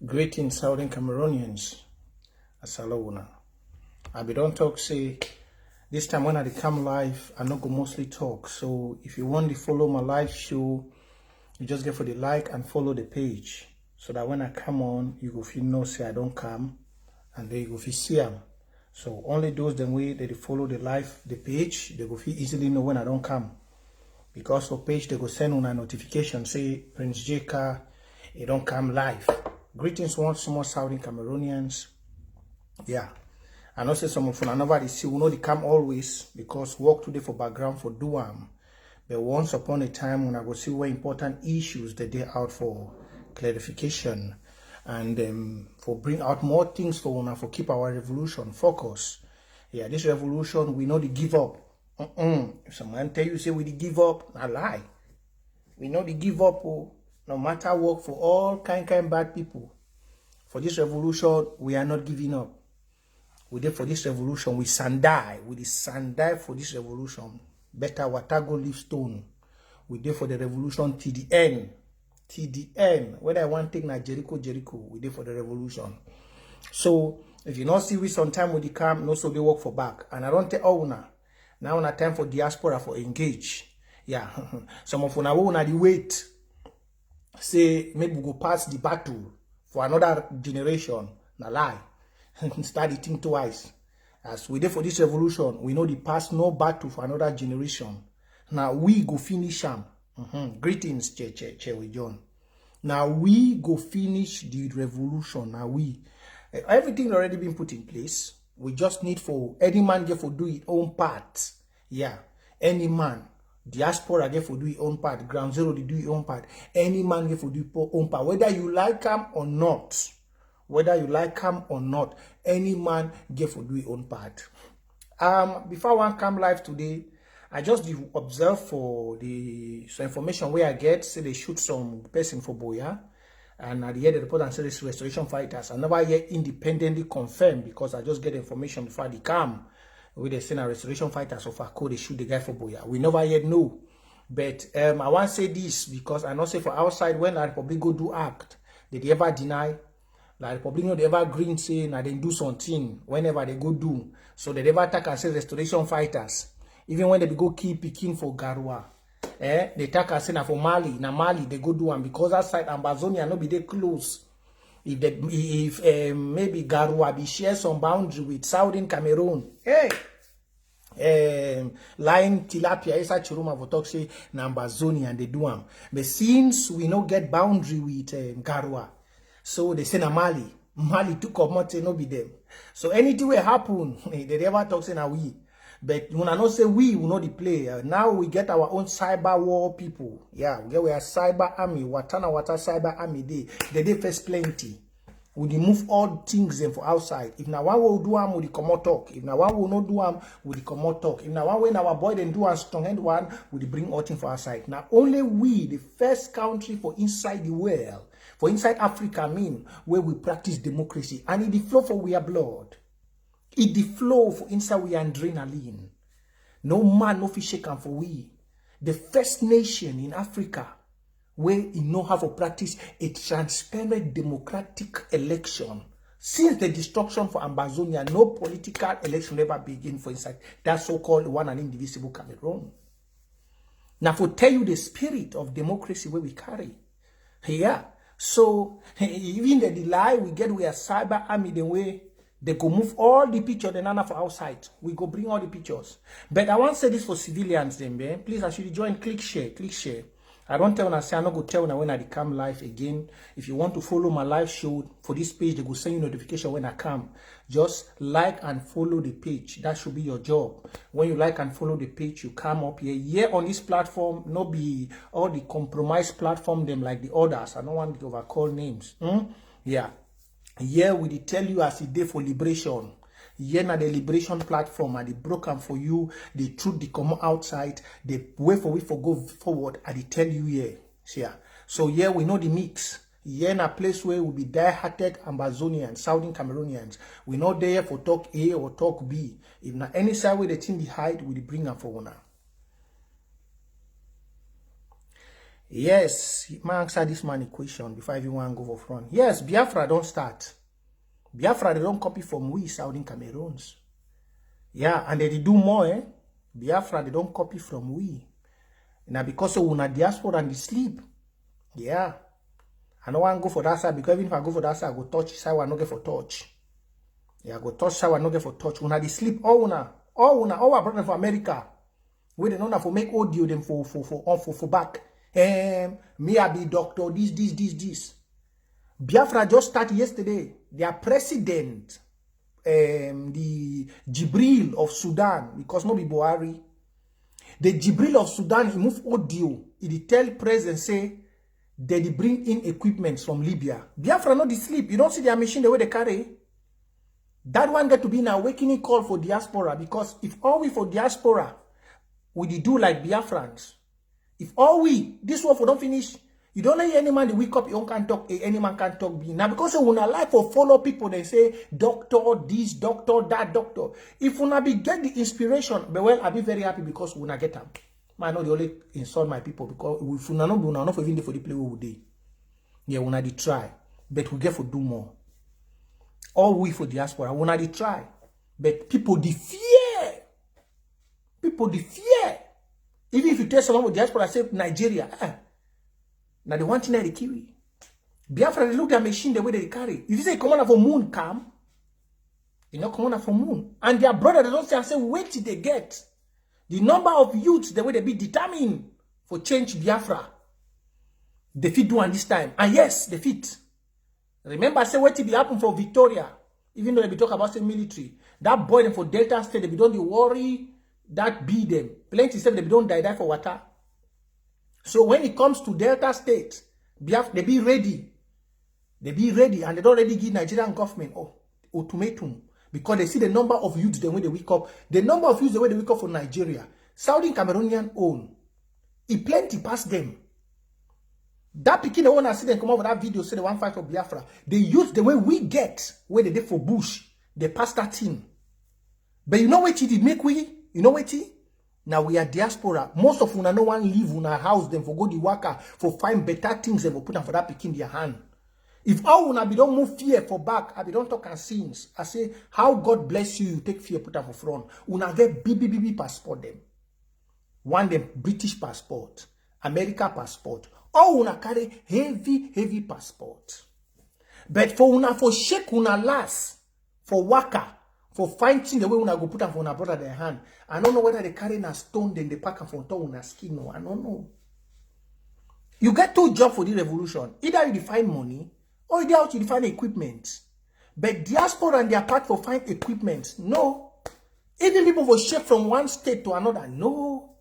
Greetings, Southern Cameroonians. Asalona. I be don't talk say this time when I come live, I not go mostly talk. So if you want to follow my live show, you just get for the like and follow the page. So that when I come on, you go feel no say I don't come, and then you go feel see them. So only those the way that they follow the page, they go feel easily know when I don't come. Because for page they go send on a notification say Prince Jaka, it don't come live. Greetings once more, Southern Cameroonians. Yeah, I know say some of you nobody see we know they come always because work today for background for doam. But once upon a time when I go see where important issues that they out for clarification and for bring out more things for una for keep our revolution focus. Yeah, this revolution we know they give up. If someone tell you say we give up, I lie. We know they give up. No matter work for all kind bad people. For this revolution, we are not giving up. We did for this revolution, we sandai. We did sandai for this revolution. Better water go leave stone. We did for the revolution till the end. Till the end. Whether I want to take na Jericho, we did for the revolution. So, if you not see we sometime with the camp, no so they work for back. And I don't tell owner. Now on a time for diaspora for engage. Yeah. Some of una will the wait. Say maybe we go pass the battle for another generation. Na lie. Start the thing twice. As we did for this revolution, we know the past no battle for another generation. Now we go finish them. Greetings, Che John. Now we go finish the revolution. Now we everything already been put in place. We just need for any man get for do his own part. Yeah, any man. Diaspora get for do his own part. Ground Zero they do his own part. Any man get for do his own part. Whether you like him or not. Whether you like him or not. Any man get for do his own part. Before I come live today, I just observe for the some information where I get. Say they shoot some person for Boya. And at the end of the report and say it's restoration fighters. I never yet independently confirmed because I just get information before they come. With the send a restoration fighters of Ako, they shoot the guy for Boya. We never yet know. But I want to say this because I know say for outside when the Republic go do act, they ever deny. The Republic no they ever green say na they do something whenever they go do. So they never attack and say restoration fighters. Even when they go keep picking for Garua. They attack and say na for Mali. Na Mali they go do and because outside Ambazonian no be they close. If maybe Garua be share some boundary with Southern Cameroon, line tilapia isa churuma for talk say na Ambazonian they do am. But since we no get boundary with Garua, so they say na Mali took up much no be them. So anything will happen, they never talk say na we. But when I not say we will not the play. Now we get our own cyber war people. Yeah, we get our cyber army. Watana cyber army they first plenty. We move all things them for outside. If now one will do am, we come out talk. If now one will not do am, we come out talk. If now one when our boy then do a strong hand one, we bring all things for outside. Now only we, the first country for inside the world, for inside Africa, where we practice democracy, and it the flow for we are blood. It the flow for inside we adrenaline. No man, no fish shaken for we. The first nation in Africa where you know how to practice a transparent democratic election. Since the destruction for Ambazonian, no political election ever begin for inside that so-called one and indivisible Cameroon. Now for tell you the spirit of democracy where we carry. Yeah. So even the lie we get with a cyber army the way they go move all the pictures the nana for outside. We go bring all the pictures. But I want to say this for civilians then, man. Please, I should join, click share. I don't tell when I say I not go tell when I come live again. If you want to follow my live show for this page, they go send you notification when I come. Just like and follow the page. That should be your job. When you like and follow the page, you come up here. Here on this platform, not be all the compromised platform them like the others. I don't want to overcall names. Yeah. Here we tell you as a day for liberation. Here na the liberation platform and they broken for you. The truth they come outside. The way for we for go forward and they tell you here. Yeah. So here we know the mix. Here in a place where we be die-hearted Ambazonians, Southern Cameroonians. We not there for talk A or talk B. If na any side where the thing they hide, we bring them for one. Yes, man answer this man question before everyone go for front. Yes, Biafra don't start. Biafra, they don't copy from we, Southern Cameroons. Yeah, and they do more, eh? Biafra, they don't copy from we. Now, because of una diaspora and the sleep. Yeah. I don't want to go for that side, because even if I go for that side, I go touch side, I no get for touch. Yeah, I go touch side, I no get for touch. Una the sleep, all our brother for America. We don't know for make audio them for back. Me I be doctor, this. Biafra just started yesterday. Their president, the Jibril of Sudan, because no be Buhari. The Jibril of Sudan, he move audio. He tell president say they bring in equipment from Libya. Biafra not the sleep. You don't see their machine the way they carry. That one get to be an awakening call for diaspora, because if all we for diaspora, we do like Biafrans. If all we, this one for don't finish, you don't let any man wake up, you can't talk, any man can't talk. Now, because when I like for follow people, they say, doctor, this, doctor, that, doctor. If when I be get the inspiration, but well, I'll be very happy because when I get them. I know they only insult my people, because if we not even for the play we do. Yeah, when I try, but we get for do more. All we for diaspora, when I try, but people the fear. People the fear. Even if you tell someone with diaspora, say Nigeria, now the one thing that they kiwi. Biafra, they look at machine the way they carry. If you say commander for moon come, you know commander for moon. And their brother, they don't say wait till they get. The number of youths, the way they be determined for change Biafra. They fit do on this time. And yes, they fit. Remember, I say what will be happen for Victoria. Even though they be talk about the military. That boy them for Delta State, they be don't worry. That be them. Plenty say they be don't die for water. So when it comes to Delta State, they be ready. They be ready, and they don't already give Nigerian government ultimatum, because they see the number of youths the way they wake up. The number of youths the way they wake up for Nigeria. Saudi Cameroonian own. It plenty past them. That picking the one I see them come over that video, say the one fight for Biafra. They use the way we get, where they did for Bush. They pass that thing. But you know what it make we? You know what it? Now we are diaspora. Most of una no one live in a house, them for go the worker, for find better things, them for put them for that picking their hand. If all una be don't move fear for back, I be don't talk and sins. I say, how God bless you, you take fear, put them for front. Una get BBBB passport them. One them British passport, America passport. All una carry heavy passport. But for una for shake una last, for waka, for fighting the way una go put them for una brother their hand. I don't know whether they carry a stone, then they pack them for una skin. No, I don't know. You get two jobs for the revolution. Either you define money, or you out you define equipment. But diaspora and their part for find equipment. No. Even people for shake from one state to another. No.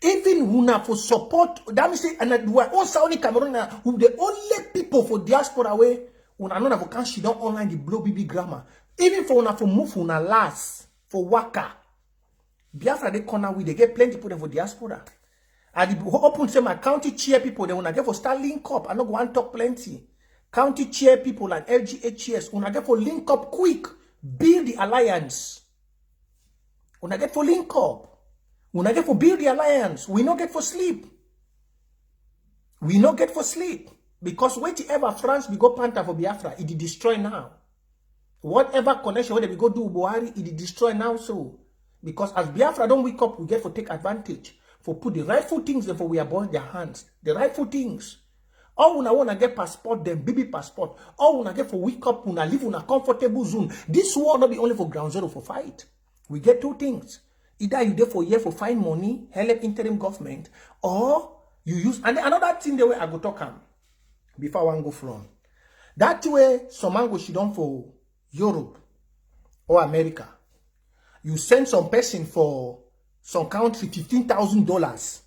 Even una for support, that means and we are all Saudi Cameroon who the only people for diaspora way una know for can she don't online the blow BB grammar. Even for una for move una last for waka. Biafra they corner we they get plenty people for diaspora. And the open say my county chair people they wanna get for start link up. I know go and talk plenty. County chair people and LGHS una get for link up quick. Build the alliance. Una get for link up. We not get for build the alliance. We not get for sleep. We not get for sleep. Because whatever France we go panther for Biafra, it destroy now. Whatever connection whether we go do Buhari, it destroy now so. Because as Biafra don't wake up, we get for take advantage. For put the rightful things and for we abolish their hands. The rightful things. All una wanna get passport, them baby passport. All una get for wake up, una live in a comfortable zone. This war not be only for ground zero for fight. We get two things. Either you there for year for find money, help interim government, or you use and another thing the way I go talk before one go from. That way some man go she done for Europe or America. You send some person for some country $15,000.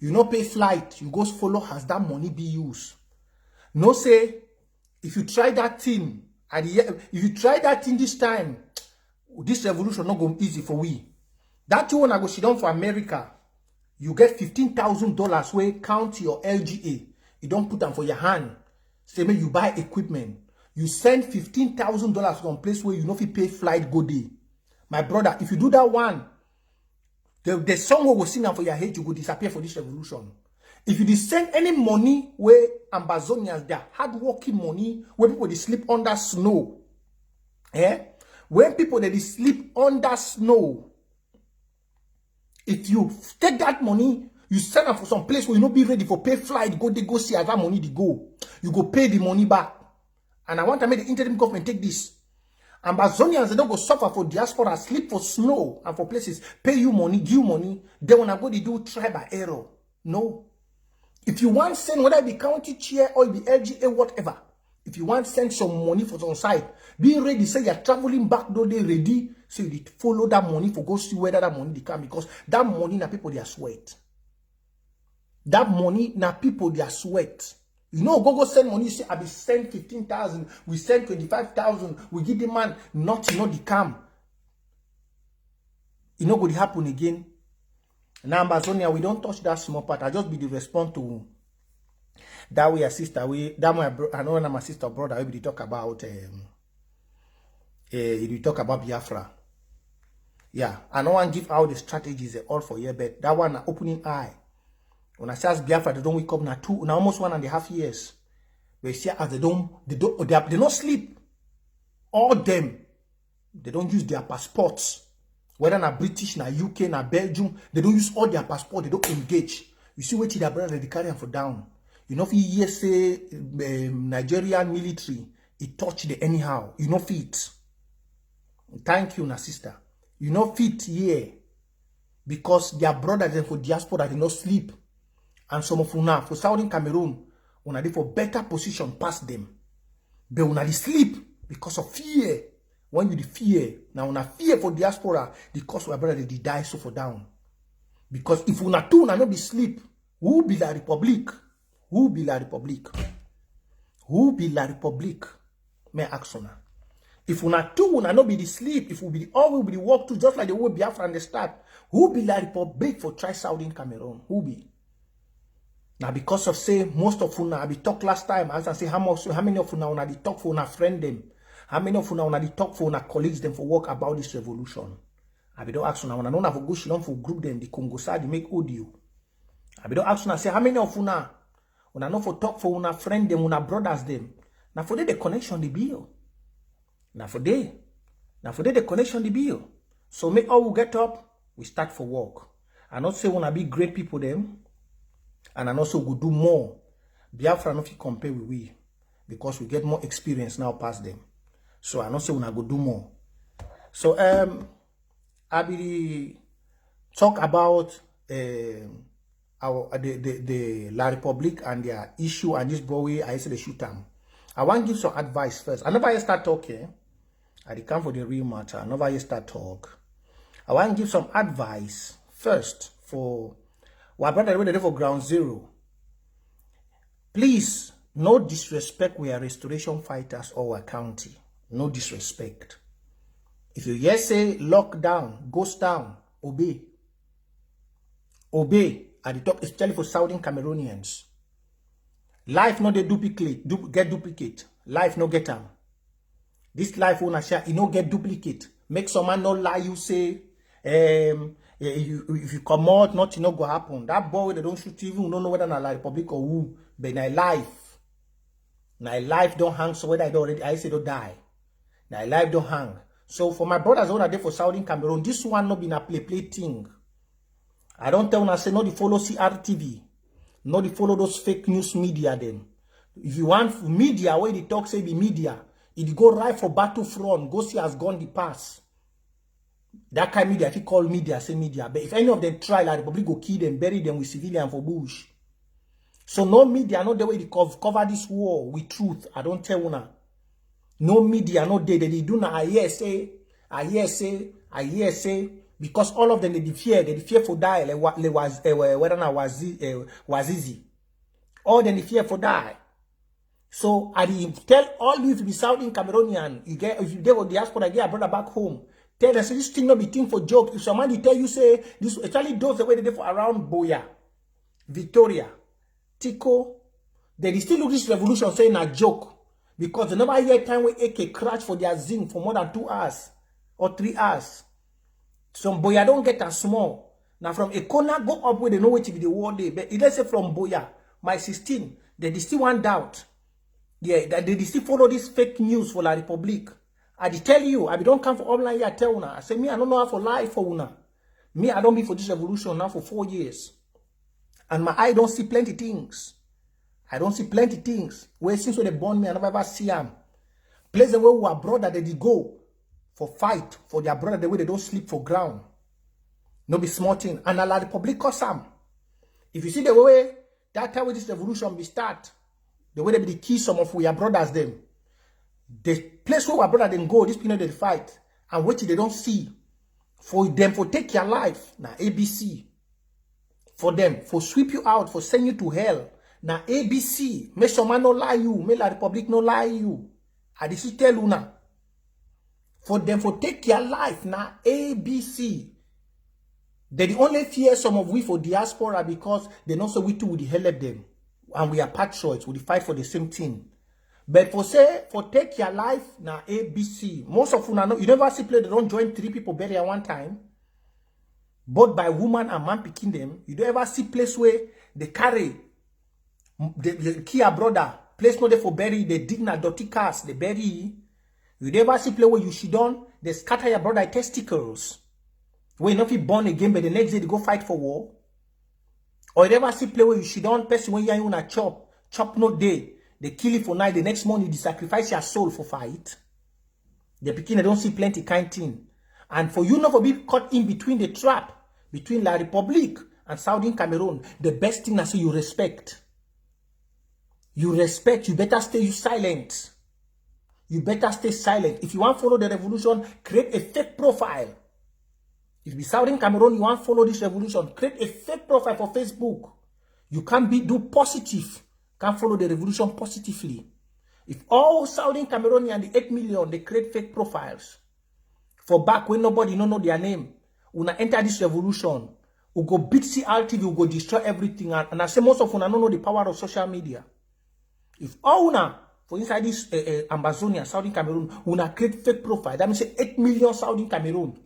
You no pay flight, you go follow has that money be used. No say if you try that thing if you try that thing this time, this revolution not go easy for we. That you wanna go sit down for America, you get $15,000 where count your LGA. You don't put them for your hand. Say maybe you buy equipment. You send $15,000 from a place where you know if you pay flight go day. My brother, if you do that one, The song we will sing for your head, you will disappear for this revolution. If you send any money where Ambazonians, they are hard-working money, where people they sleep under snow. When people they sleep under snow, if you take that money, you send them for some place where you not be ready for pay flight, they go see how that money they go. You go pay the money back. And I want to make the interim government take this. Ambazonians, they don't go suffer for diaspora, sleep for snow and for places, pay you money, give you money. Then when I go, they do try by error. No. If you want to send, whether it be county chair or it be LGA, whatever, if you want to send some money for some side, be ready, say you're traveling back, though they ready, so you follow that money for go see whether that money they come, because that money na people they are sweat. That money na people they are sweat. You know, go send money, say, I be send 15,000, we send 25,000, we give the man, not the come. You know what happen again? Now, Ambazonia, we don't touch that small part. I just be the response to that way, sister. That my I know my sister brother. We talk about we talk about Biafra. Yeah, I don't want to give out the strategies all for you, but that one opening eye. When I say Biafra, they don't wake up now almost 1.5 years. But see, as they don't sleep. All them, they don't use their passports. Whether na British, na UK, na Belgium, they don't use all their passport. They don't engage. You see what their brother they carry for down. You know if you say Nigerian military, it touch the anyhow. You know fit. Thank you, na sister. You know fit here because their brothers and for diaspora they not sleep. And some of una for Southern Cameroon, una dey for better position past them. But una dey sleep because of fear. When you the fear, now una fear for diaspora, the cost of our brother they die so for down. Because if una two una not be sleep, who be la republic? Who be la republic? Who be la republic? May I ask una. If una two una not be the sleep, if we be all will be the work too, just like the way Biafra and the start, who be la republic for try Southern Cameroon? Who be? Now because of say most of una I be talk last time, as I say how many of una be talk for una friend them. How many of una be talk for una colleagues them for work about this revolution? I be don't ask una know for go shilon for group them the Congo side make audio. I be don't ask una say how many of una know for talk for una friend them, una brothers them. Now for the connection the bill. Now for the connection the bill. So make all we get up, we start for work. I not say wanna be great people them, and I also go do more. Biafra not compare with we because we get more experience now past them. So I not say when I go do more. So I be talk about our the La Republique and their issue and this boy I say they shoot them. I want to give some advice first. I never start talking. I come for the real matter. I never start talk. I want to give some advice first for our brother ready for ground zero. Please, no disrespect. We are restoration fighters or our county. No disrespect. If you yes say lockdown, ghost down, obey. Obey at the top, especially for Southern Cameroonians. Life no they duplicate, get duplicate. Life no get them. This life wanna share, it no get duplicate. Make some man no lie you say, if you come out, nothing no go happen. That boy they don't shoot even, don't know whether na La Republic or who, but na life. Na life don't hang, so whether I don't already, I say don't die. Now life don't hang. So for my brothers who are there for Southern Cameroon, this one not been a play thing. I don't tell when I say no the follow CRTV, no the follow those fake news media them. If you want media where the talk say be media, it go right for battlefront, go see has gone the pass. That kind of media, if you call media, say media. But if any of them try, like the public go kill them, bury them with civilian for bush. So no media, no the way they cover this war with truth. I don't tell una. No media, no day. They do not. I hear say, because all of them they fear for die. Whether na was easy. All them they fear for die. So I tell all you to be Southern Cameroonian. You get if you get with diaspora, get a brother back home. Tell them say this thing not be thing for joke. If somebody tell you say this, especially those the way they do for around Boya, Victoria, Tico, they still look this revolution saying a joke. Because they never hear time when AK crash for their zinc for more than 2 hours or 3 hours. Some boy I don't get as small. Now from a corner, go up where they know which be the war day. But let's say from Boya, my 16, they still one doubt. Yeah, that they still follow this fake news for La Republique. I tell you, I don't come for online here, I tell una. I say, me, I don't know how for life for una. Me, I don't be for this revolution now for 4 years. And my eye don't see plenty things. I don't see plenty things. Where since when they born me, I never ever see them. Places where we are brother, they go for fight for their brother, the way they don't sleep for ground. No be small thing. And La Republique cause them. If you see the way that time when this revolution be start, the way they be the key some of our brothers them. The place where our brother them go, this people they fight, and what they don't see. For them for take your life, now ABC. For them, for sweep you out, for send you to hell. Now ABC. May someone no lie you, may La Republique no lie you. I just tell you now. For them for take your life, now ABC. They the only fear some of we for diaspora because they know so we too will help them. And we are patriots, we fight for the same thing. But for say, for take your life, now ABC. Most of you know, you never see play, they don't join 3 people bury at one time. Both by woman and man picking them. You don't ever see place where they carry the Kia brother, place no there for bury, they dig na dirty cars, they bury. You never see place where you should on, they scatter your brother testicles. Where you not be born again, but the next day they go fight for war. Or you never see play where you should on person when you are chop no day. They kill you for night, the next morning they sacrifice your soul for fight. The picking they don't see plenty kind thing. And for you not to be caught in between the trap, between La Republique and Southern Cameroon, the best thing is you respect. You respect, you better stay silent. You better stay silent. If you want to follow the revolution, create a fake profile. If you Southern Cameroon, you want to follow this revolution, create a fake profile for Facebook. You can't do positive. Can't follow the revolution positively. If all Southern Cameroonians, the 8 million, they create fake profiles. For back when nobody don't know their name, when I enter this revolution, we go beat CRTV, we go destroy everything. And I say most of you don't know the power of social media. If all una, for inside this Ambazonian, Southern Cameroon, una create fake profile, that means 8 million Southern Cameroon.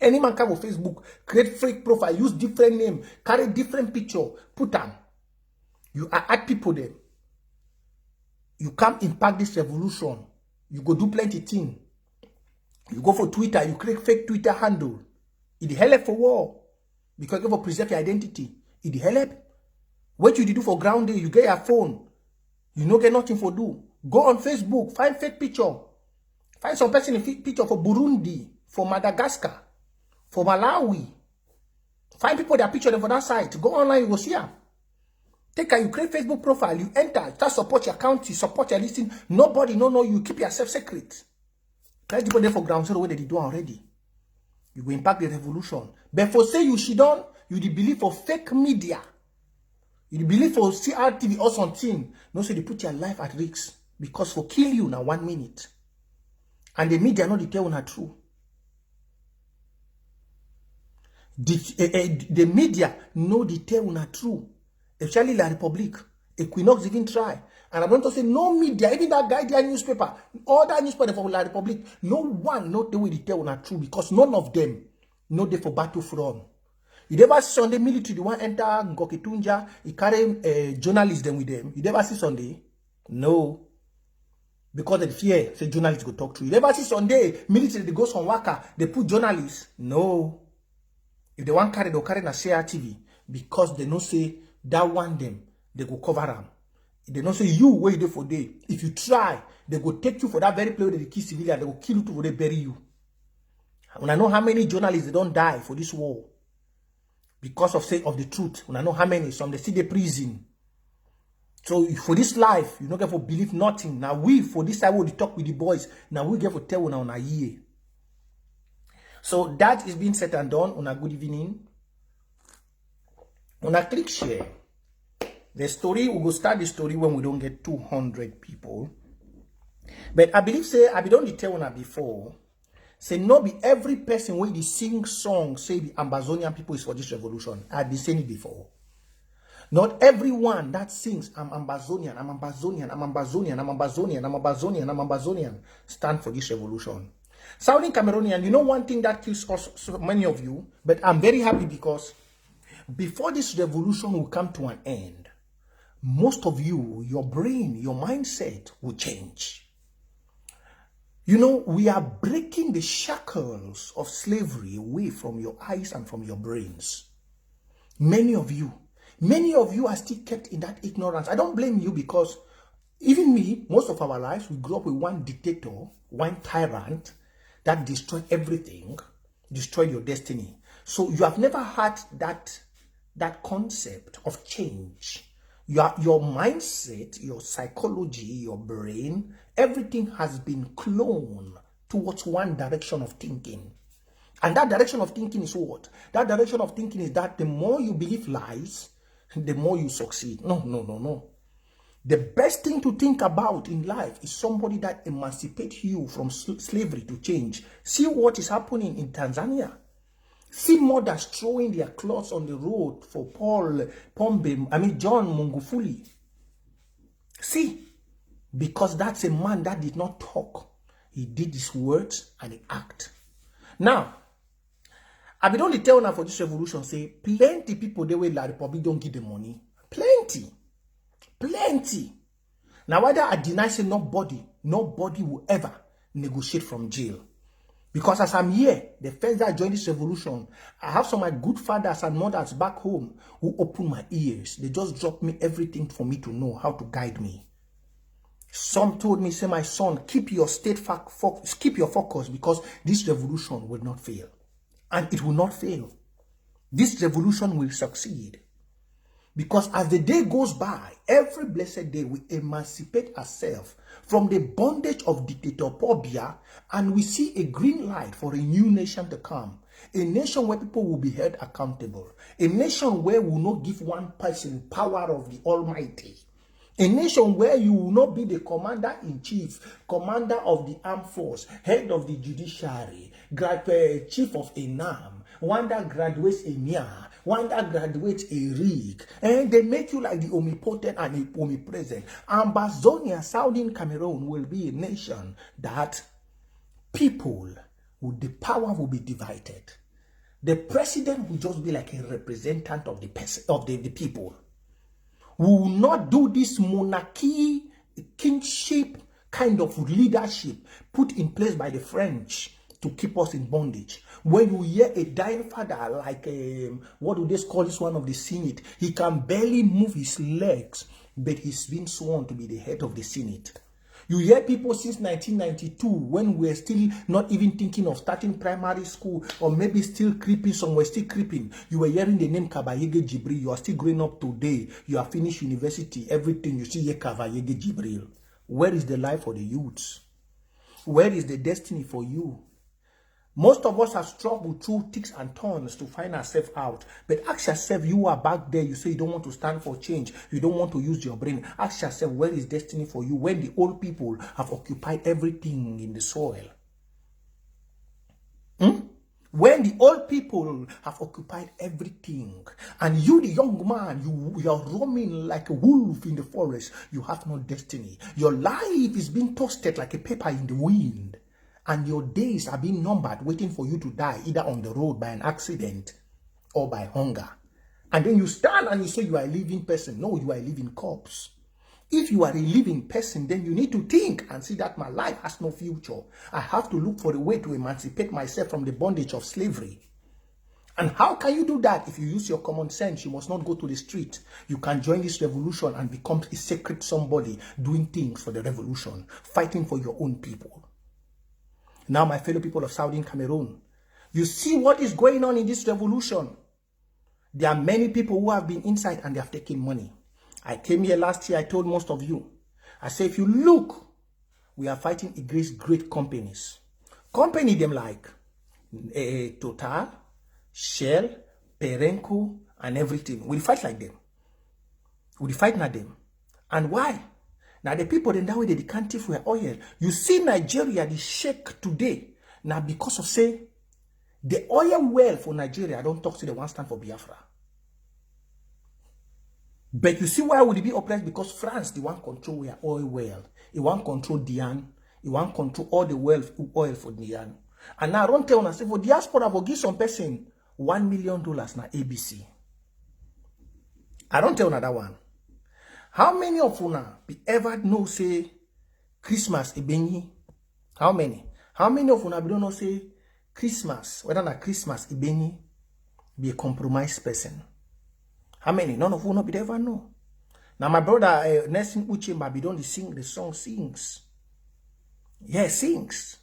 Any man come on Facebook, create fake profile, use different name, carry different picture, put them. You add people there. You can't impact this revolution. You go do plenty things. You go for Twitter, you create fake Twitter handle. It help for war. Because you go preserve your identity. It help. What you do for ground day, you get your phone. You no get nothing for do. Go on Facebook, find fake picture. Find some person in fake picture for Burundi, for Madagascar, for Malawi. Find people that picture them for that site. Go online, you go see them. Take a, you create Facebook profile, you enter, start support your county, support your listing. Nobody know you, keep yourself secret. Try people there for ground zero where they do already. You will impact the revolution. But for say you should on, you believe for fake media. You believe for CRTV or something. No, so they put your life at risk. Because for kill you now 1 minute. And the media know the tell not true. The media know the tell not true. Especially La Republique. Equinox even try. And I want to say no media, even that Guardian newspaper, all that newspaper for La Republique, no one know the way they tell not true because none of them know they for battlefront. You never see Sunday military, the one enter Ngoketunja, he carry journalists them with them. You never see Sunday? No. Because they fear, say journalists go talk to you. You never see Sunday military, they go some worker, they put journalists? No. If they want carry, they'll carry na CRTV because they know say that one them, they go cover them. They don't say you wait there for day. If you try, they go take you for that very place where they kill civilians, they will kill you to where they bury you. When I know how many journalists they don't die for this war because of sake of the truth. When I know how many, some they see the prison. So for this life, you don't get for believe nothing. Now we for this time we talk with the boys. Now we get for tell on a year. So that is being said and done. On a good evening. On a click share. The story, we will start the story when we don't get 200 people. But I believe, say, I don't tell una before, say, no be every person when they sing song, say the Ambazonian people is for this revolution. I've been saying it before. Not everyone that sings, I'm Ambazonian, I'm Ambazonian, I'm Ambazonian, I'm Ambazonian, I'm Ambazonian, I'm Ambazonian, stand for this revolution. Southern Cameroonian, you know one thing that kills us, so many of you, but I'm very happy because before this revolution will come to an end, most of you, your brain, your mindset will change. You know, we are breaking the shackles of slavery away from your eyes and from your brains. Many of you are still kept in that ignorance. I don't blame you because even me, most of our lives, we grew up with one dictator, one tyrant that destroyed everything, destroyed your destiny. So you have never had that concept of change. Your mindset, your psychology, your brain, everything has been cloned towards one direction of thinking. And that direction of thinking is what? That direction of thinking is that the more you believe lies, the more you succeed. No. The best thing to think about in life is somebody that emancipates you from slavery to change. See what is happening in Tanzania. See mothers throwing their clothes on the road for John Mungufuli. See, because that's a man that did not talk. He did his words and he act. Now, I be only tell now for this revolution, say, plenty people, they will La Republic don't give the money. Plenty. Now, whether I deny, say nobody will ever negotiate from jail. Because as I'm here, the first day I joined this revolution, I have some of my good fathers and mothers back home who opened my ears. They just dropped me everything for me to know how to guide me. Some told me, say, my son, keep your keep your focus because this revolution will not fail. And it will not fail. This revolution will succeed. Because as the day goes by, every blessed day we emancipate ourselves from the bondage of dictatorphobia and we see a green light for a new nation to come. A nation where people will be held accountable. A nation where we will not give one person power of the Almighty. A nation where you will not be the commander-in-chief, commander of the armed force, head of the judiciary, chief of a NAM, one that graduates a NIA, one that graduates a RIG, and they make you like the omnipotent and the omnipresent. Ambazonian, Southern Cameroon will be a nation that people, with the power will be divided. The president will just be like a representative of the people. We will not do this monarchy, kingship kind of leadership put in place by the French to keep us in bondage. When you hear a dying father, like what do they call this one of the Senate? He can barely move his legs, but he's been sworn to be the head of the Senate. You hear people since 1992, when we're still not even thinking of starting primary school, or maybe still creeping, somewhere still creeping. You were hearing the name Kabayege Jibril. You are still growing up today. You have finished university. Everything you see here, Kabayege Jibril. Where is the life for the youths? Where is the destiny for you? Most of us have struggled through thicks and thorns to find ourselves out. But ask yourself, you are back there, you say you don't want to stand for change, you don't want to use your brain. Ask yourself, where is destiny for you when the old people have occupied everything in the soil? When the old people have occupied everything, and you, the young man, you are roaming like a wolf in the forest, you have no destiny. Your life is being toasted like a paper in the wind. And your days are being numbered, waiting for you to die, either on the road by an accident or by hunger. And then you stand and you say you are a living person. No, you are a living corpse. If you are a living person, then you need to think and see that my life has no future. I have to look for a way to emancipate myself from the bondage of slavery. And how can you do that? If you use your common sense, you must not go to the street. You can join this revolution and become a sacred somebody doing things for the revolution, fighting for your own people. Now, my fellow people of Southern Cameroon, you see what is going on in this revolution. There are many people who have been inside and they have taken money. I came here last year, I told most of you. I said, if you look, we are fighting against great companies. Company them like Total, Shell, Perenco, and everything. We'll fight like them. We'll fight like them. And why? Now, the people in that way, they can't thief for oil. You see Nigeria, the shake today. Now, because of, say, the oil well for Nigeria, I don't talk to the one stand for Biafra. But you see why would it be oppressed? Because France, the one control their oil well. It one control Diane. You want control all the wealth, oil for the yan. And now I don't tell una say for diaspora for give some person $1 million na ABC. I don't tell another one. How many of una be ever know say Christmas Ibenyi? How many? How many of una be don't know say Christmas, whether na Christmas Ibenyi be a compromised person? How many? None of una be ever know. Now my brother Nelson Uchemba be don't sing the song sings. Yeah, sings.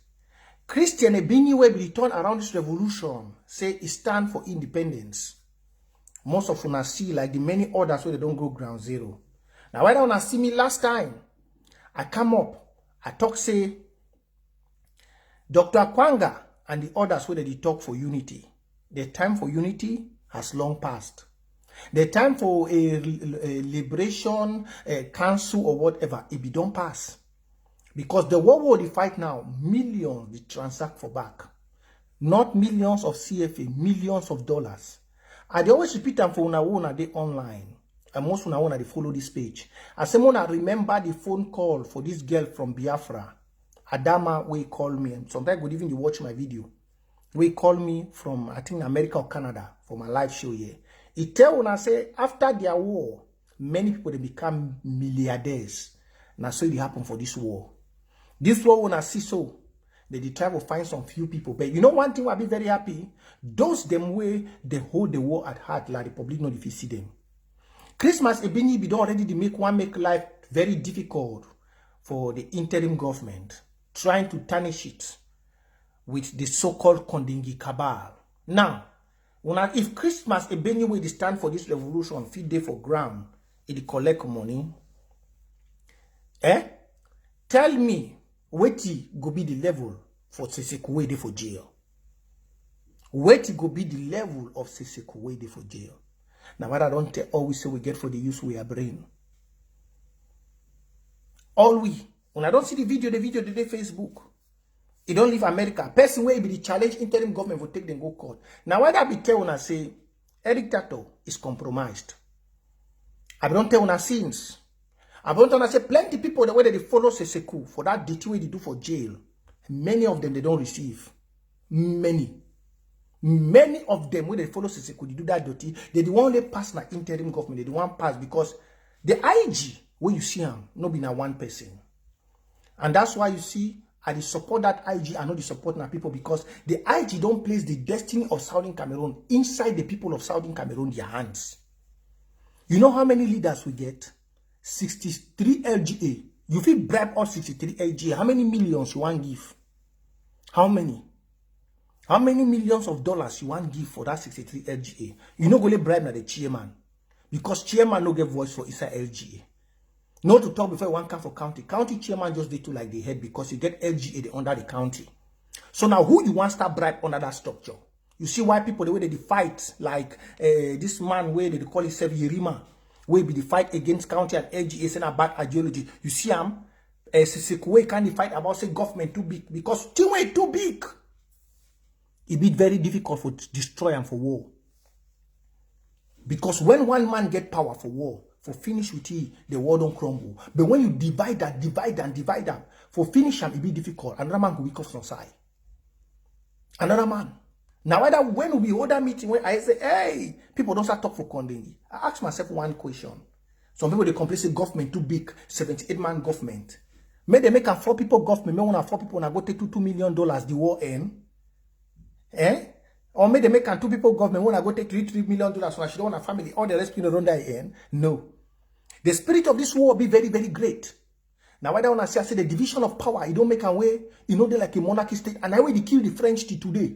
Christian Ebini will be turn around this revolution, say it stand for independence. Most of una see like the many others where they don't go ground zero. Now why don't una see me last time? I come up, I talk say Dr. Kwanga and the others where they talk for unity. The time for unity has long passed. The time for a liberation, a council or whatever, it be don't pass. Because the war they fight now, millions they transact for back. Not millions of CFA, millions of dollars. I always repeat them for una they online. And most una they follow this page. I say I remember the phone call for this girl from Biafra. Adama we call me. And sometimes good even you watch my video. We call me from I think America or Canada for my live show here. He tell una say after their war, many people they become milliardaires. Now so it happen for this war. This war when I see so, they try to find some few people. But you know one thing I'll be very happy? Those them way they hold the war at heart like the public not if you see them. Christmas Ebini be done already to make life very difficult for the interim government, trying to tarnish it with the so-called Kondingi cabal. Now, if Christmas Ebini way they stand for this revolution, feed day for ground, it collect money. Tell me, what go be the level for Sesekuwede for jail? What go be the level of Sesekuwede for jail? Now, what I don't always say we get for the use we are brain. All we, when I don't see the video today Facebook. It don't leave America. Person where be the challenge interim government will take them go court. Now, why that be tell when I say Eric Tato is compromised? I don't tell when I since. I don't want to say plenty people the way they follow Seseku for that duty way they do for jail. Many of them they don't receive. Many of them when they follow Seseku, they do that duty. They won't let pass na interim government. They won't pass because the IG when you see him, no be na one person. And that's why you see I support that IG and not the support na people because the IG don't place the destiny of Southern Cameroon inside the people of Southern Cameroon their hands. You know how many leaders we get? 63 LGA. You feel bribe all 63 LGA. How many millions you want give? How many? How many millions of dollars you want give for that 63 LGA? You know go bribe na the chairman. Because chairman no get voice for inside LGA. No to talk before one come for county. County chairman just did to like the head because you get LGA under the county. So now who you want start bribe under that structure? You see why people the way they fight like this man where they call himself Yerima. Will be the fight against county and LGA saying about ideology. You see Sesekuwe can't fight about say government too big because too big. It be very difficult for destroy and for war. Because when one man get power for war, for finish with it, the war don't crumble. But when you divide that, for finish them, it be difficult. Another man will be off some side. Another man. Now, when we hold a meeting where I say, hey, people don't start talk for Kondingi. I ask myself one question. Some people, they complain, say government too big, 78-man government. May they make a 4 people government, may one 4 people and go take $2 million, the war end. Or may they make a 2 people government, when I go take $3 million, so I should want a family, all the rest people don't die end. No. The spirit of this war will be very, very great. Now, why don't I say the division of power, it don't make a way, you know, they like a monarchy state, and I will kill the French till today.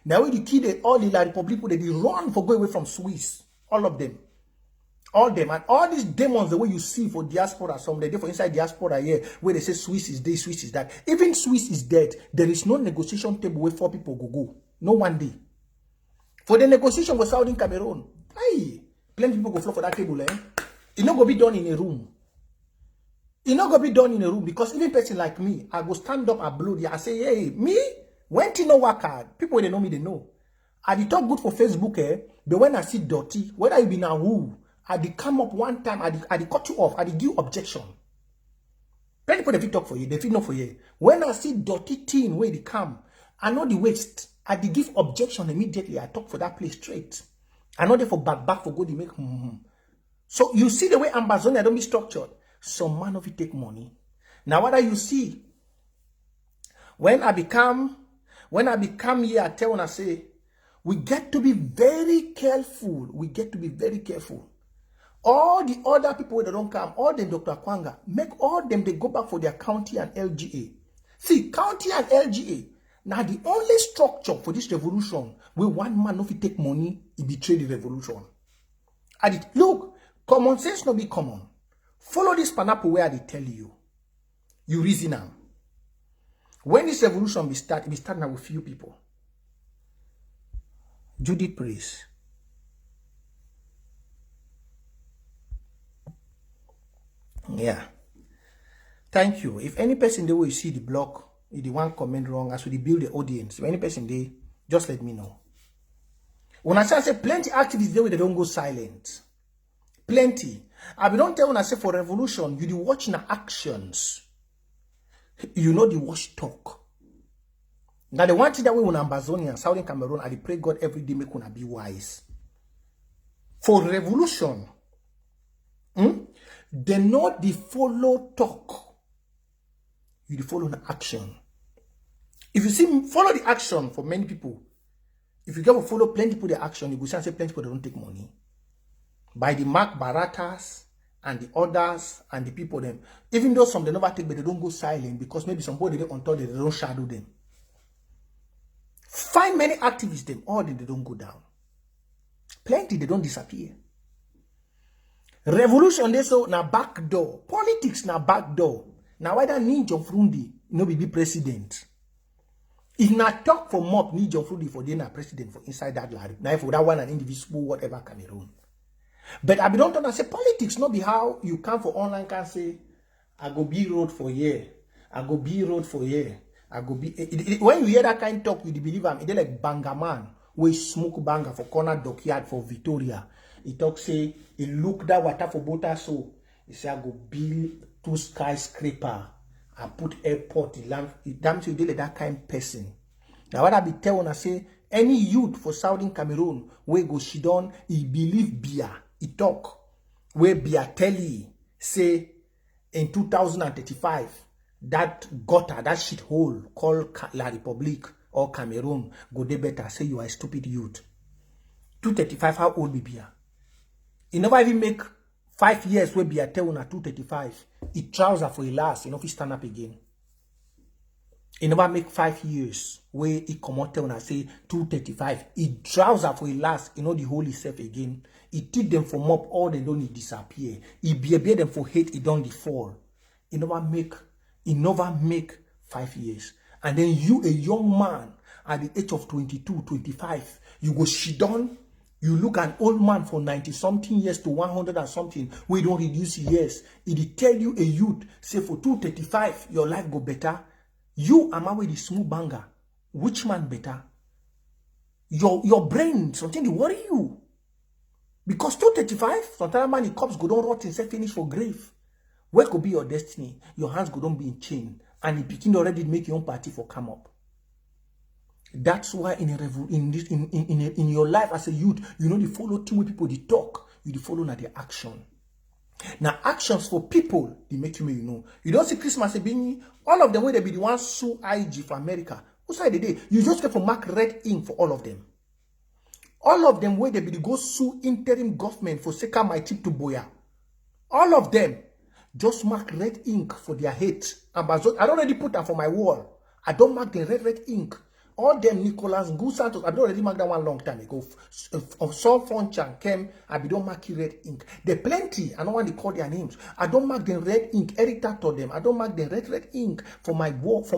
Now when you kill all the La Republic, they run for go away from Swiss. All of them. All them. And all these demons, the way you see for diaspora, some they for inside diaspora here, where they say Swiss is this, Swiss is that. Even Swiss is dead. There is no negotiation table where 4 people go. No one day. For the negotiation with Southern Cameroon, hey, plenty people go flow for that table, eh? It's not going to be done in a room. It's not going to be done in a room because even person like me, I go stand up and blow there. I say, hey, me? When things no work hard, people they know me, they know. I did talk good for Facebook, but when I see dirty, whether you be now who, I did come up one time, I did cut you off, I did give objection. Plenty people they fit talk for you, they fit not for you. When I see dirty thing where they come, I know the waste. I dey give objection immediately. I talk for that place straight. I know they for back for good they make. So you see the way Ambazonian don't be structured. Some man of it take money. Now what do you see? When I become here, I tell when I say, we get to be very careful. We get to be very careful. All the other people that don't come, all them Dr. Kwanga, make all them they go back for their county and LGA. See, county and LGA, now the only structure for this revolution where one man if he take money, he betray the revolution. Look, common sense no be common. Follow this pineapple where they tell you. You reason now. When this revolution be start, it be starting with few people. Judith praise. Yeah. Thank you. If any person the way you see the blog, if the one comment wrong, as we build the audience, if any person they just let me know. When I say plenty activists there they don't go silent. Plenty. I don't tell when I say for revolution, you do watch the actions. You know the watch talk. Now the one thing that we want Ambazonian, Southern Cameroon, I pray God every day make una be wise. For revolution, they know the follow talk. You the follow the action. If you see follow the action for many people, if you go follow plenty people the action, you go say plenty people they don't take money. By the Mark Baratas and the others and the people them, even though some they never take, but they don't go silent because maybe somebody they on top they don't shadow them. Find many activists them, all they don't go down. Plenty they don't disappear. Revolution they so na back door. Politics na back door. Now why that Ninja Frundi no be president? If not talk for mob Ninja Frundi for being a president for inside that lab. Now for that one an individual whatever Cameroon. But I don't understand politics not be how you come for online can say I go be road for year. I go be road for year. I go be when you hear that kind of talk, you believe I'm it like banga man, we smoke banga for corner dockyard for Victoria. He talk say he look that water for Bota so he say I go build 2 skyscraper. I put airport, the land, it damn you like that kind of person. Now what I be telling I say any youth for Southern Cameroon where go Shidon, he believe beer, he talk where beer tell he say in 2035 that gutter, that shithole called La Republique or Cameroon go de better. Say you are a stupid youth. 235, how old be beer? He never even make 5 years where be a tell na 235. He trouser for a last, you know, if he stand up again. He never make 5 years where he come out tell na say 235. He trouser for a last, you know, the whole self again. He teach them for mob, all they don't need disappear. He bear them for hate, he don't fall. He never make 5 years. And then you, a young man, at the age of 22, 25, you go sit down. You look an old man for 90-something years to 100 and something, we don't reduce years. It tell you a youth, say for 235, your life go better. You am away the smooth banger. Which man better? Your brain, something to worry you. Because 235, sometimes man, the cops go don't rot himself finish for grave. Where could be your destiny? Your hands go don't be in chain. And the begin already make your own party for come up. That's why in your life as a youth, you know the follow team with people they talk, you follow na their action. Now actions for people they make you know. You don't see Christmas being all of them where they be the ones sue IG for America. Who side the day? You just get for mark red ink for all of them. All of them where they be the go sue interim government for seka my trip to Boya. All of them just mark red ink for their hate. Ambazonian, I already put that for my wall. I don't mark the red ink. All them Nicolas Santos, I don't already mark that one long time ago. Of Saul Fonchan came, I don't mark red ink. There plenty, I don't want to call their names. I don't mark the red ink. Eric told them, I don't mark the red ink for my wall, for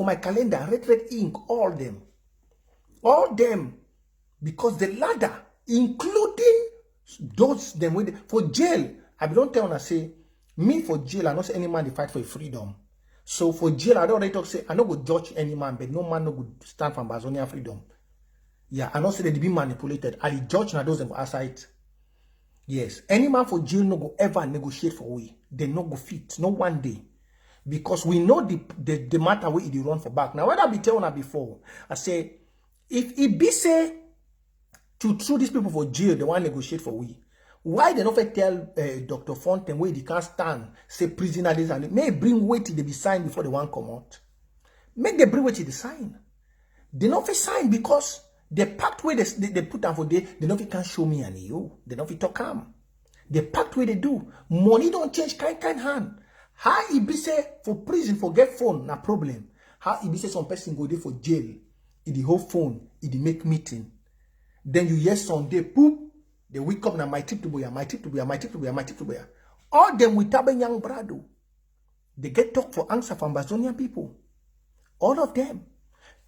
my calendar. Red ink, all them, because the ladder, including those them with for jail. I don't tell I say me for jail. I don't say any man they fight for freedom. So for jail, I don't already talk say I don't go judge any man, but no man no go stand for Ambazonian freedom. Yeah, I don't say they be manipulated. I judge na those for outside. Yes, any man for jail no go ever negotiate for we. They no go fit, no one day. because we know the matter where it run for back. Now, what I be telling her before, I say, if it be say to throw these people for jail, they want to negotiate for we. Why they not tell Dr. Fontaine where they can't stand, say prisoner this and may bring weight they be signed before they want come out. Make the bring weight they sign. They not sign because the pact where they put down for they not can show me and you. They not talk calm. The pact where they do, money don't change kind hand. How it be say for prison for get phone, na problem. How it be say some person go there for jail, in the whole phone, in the make meeting. Then you hear Sunday, poop, they wake up na my trip to Boya, my trip to Boya, my trip to Boya, my trip to Boya. All them with young brado. They get talk for answer from Ambazonian people. All of them.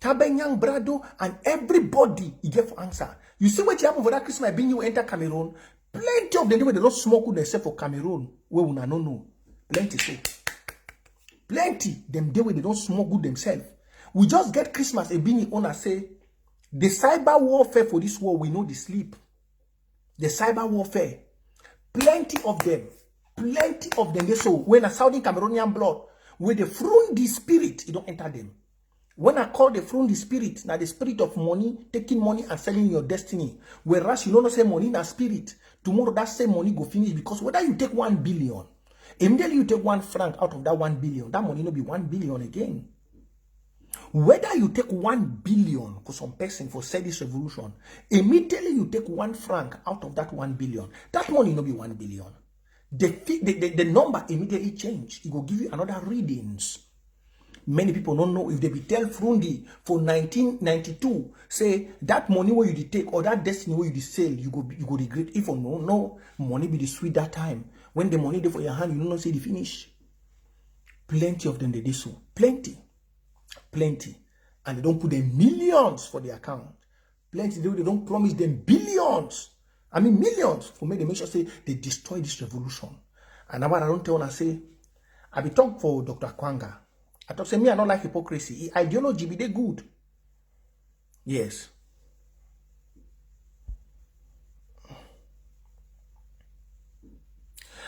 young brado and everybody you get for answer. You see what happened for that Christmas being you enter Cameroon? Plenty of them, they don't smoke with themselves for Cameroon. Where we no know. Plenty so. Plenty them they don't smoke good themselves. We just get Christmas and being owner say the cyber warfare for this war we know the sleep. The cyber warfare. Plenty of them. Plenty of them. They so when a Saudi Cameroonian blood with the Frundi spirit, it don't enter them. When I call the Frundi spirit, now the spirit of money, taking money and selling your destiny. Whereas you don't say money na spirit. Tomorrow that same money go finish because whether you take 1 billion, immediately you take 1 franc out of that 1 billion, that money no be 1 billion again. Whether you take 1 billion for some person for say this revolution, immediately you take 1 franc out of that 1 billion, that money no be 1 billion. The number immediately change. It will give you another readings. Many people don't know if they be tell Frundi for 1992, say that money where you take or that destiny where you sell, you go regret. If or no money be the sweet that time. When the money there for your hand, you don't know say the finish. Plenty of them they do so. Plenty. And they don't put them millions for the account. Plenty they don't promise them billions. I mean millions for me. They make sure say they destroy this revolution. And now I don't tell and say, I be talk for Dr. Kwanga. I talk say me I don't like hypocrisy. Ideology be they good. Yes.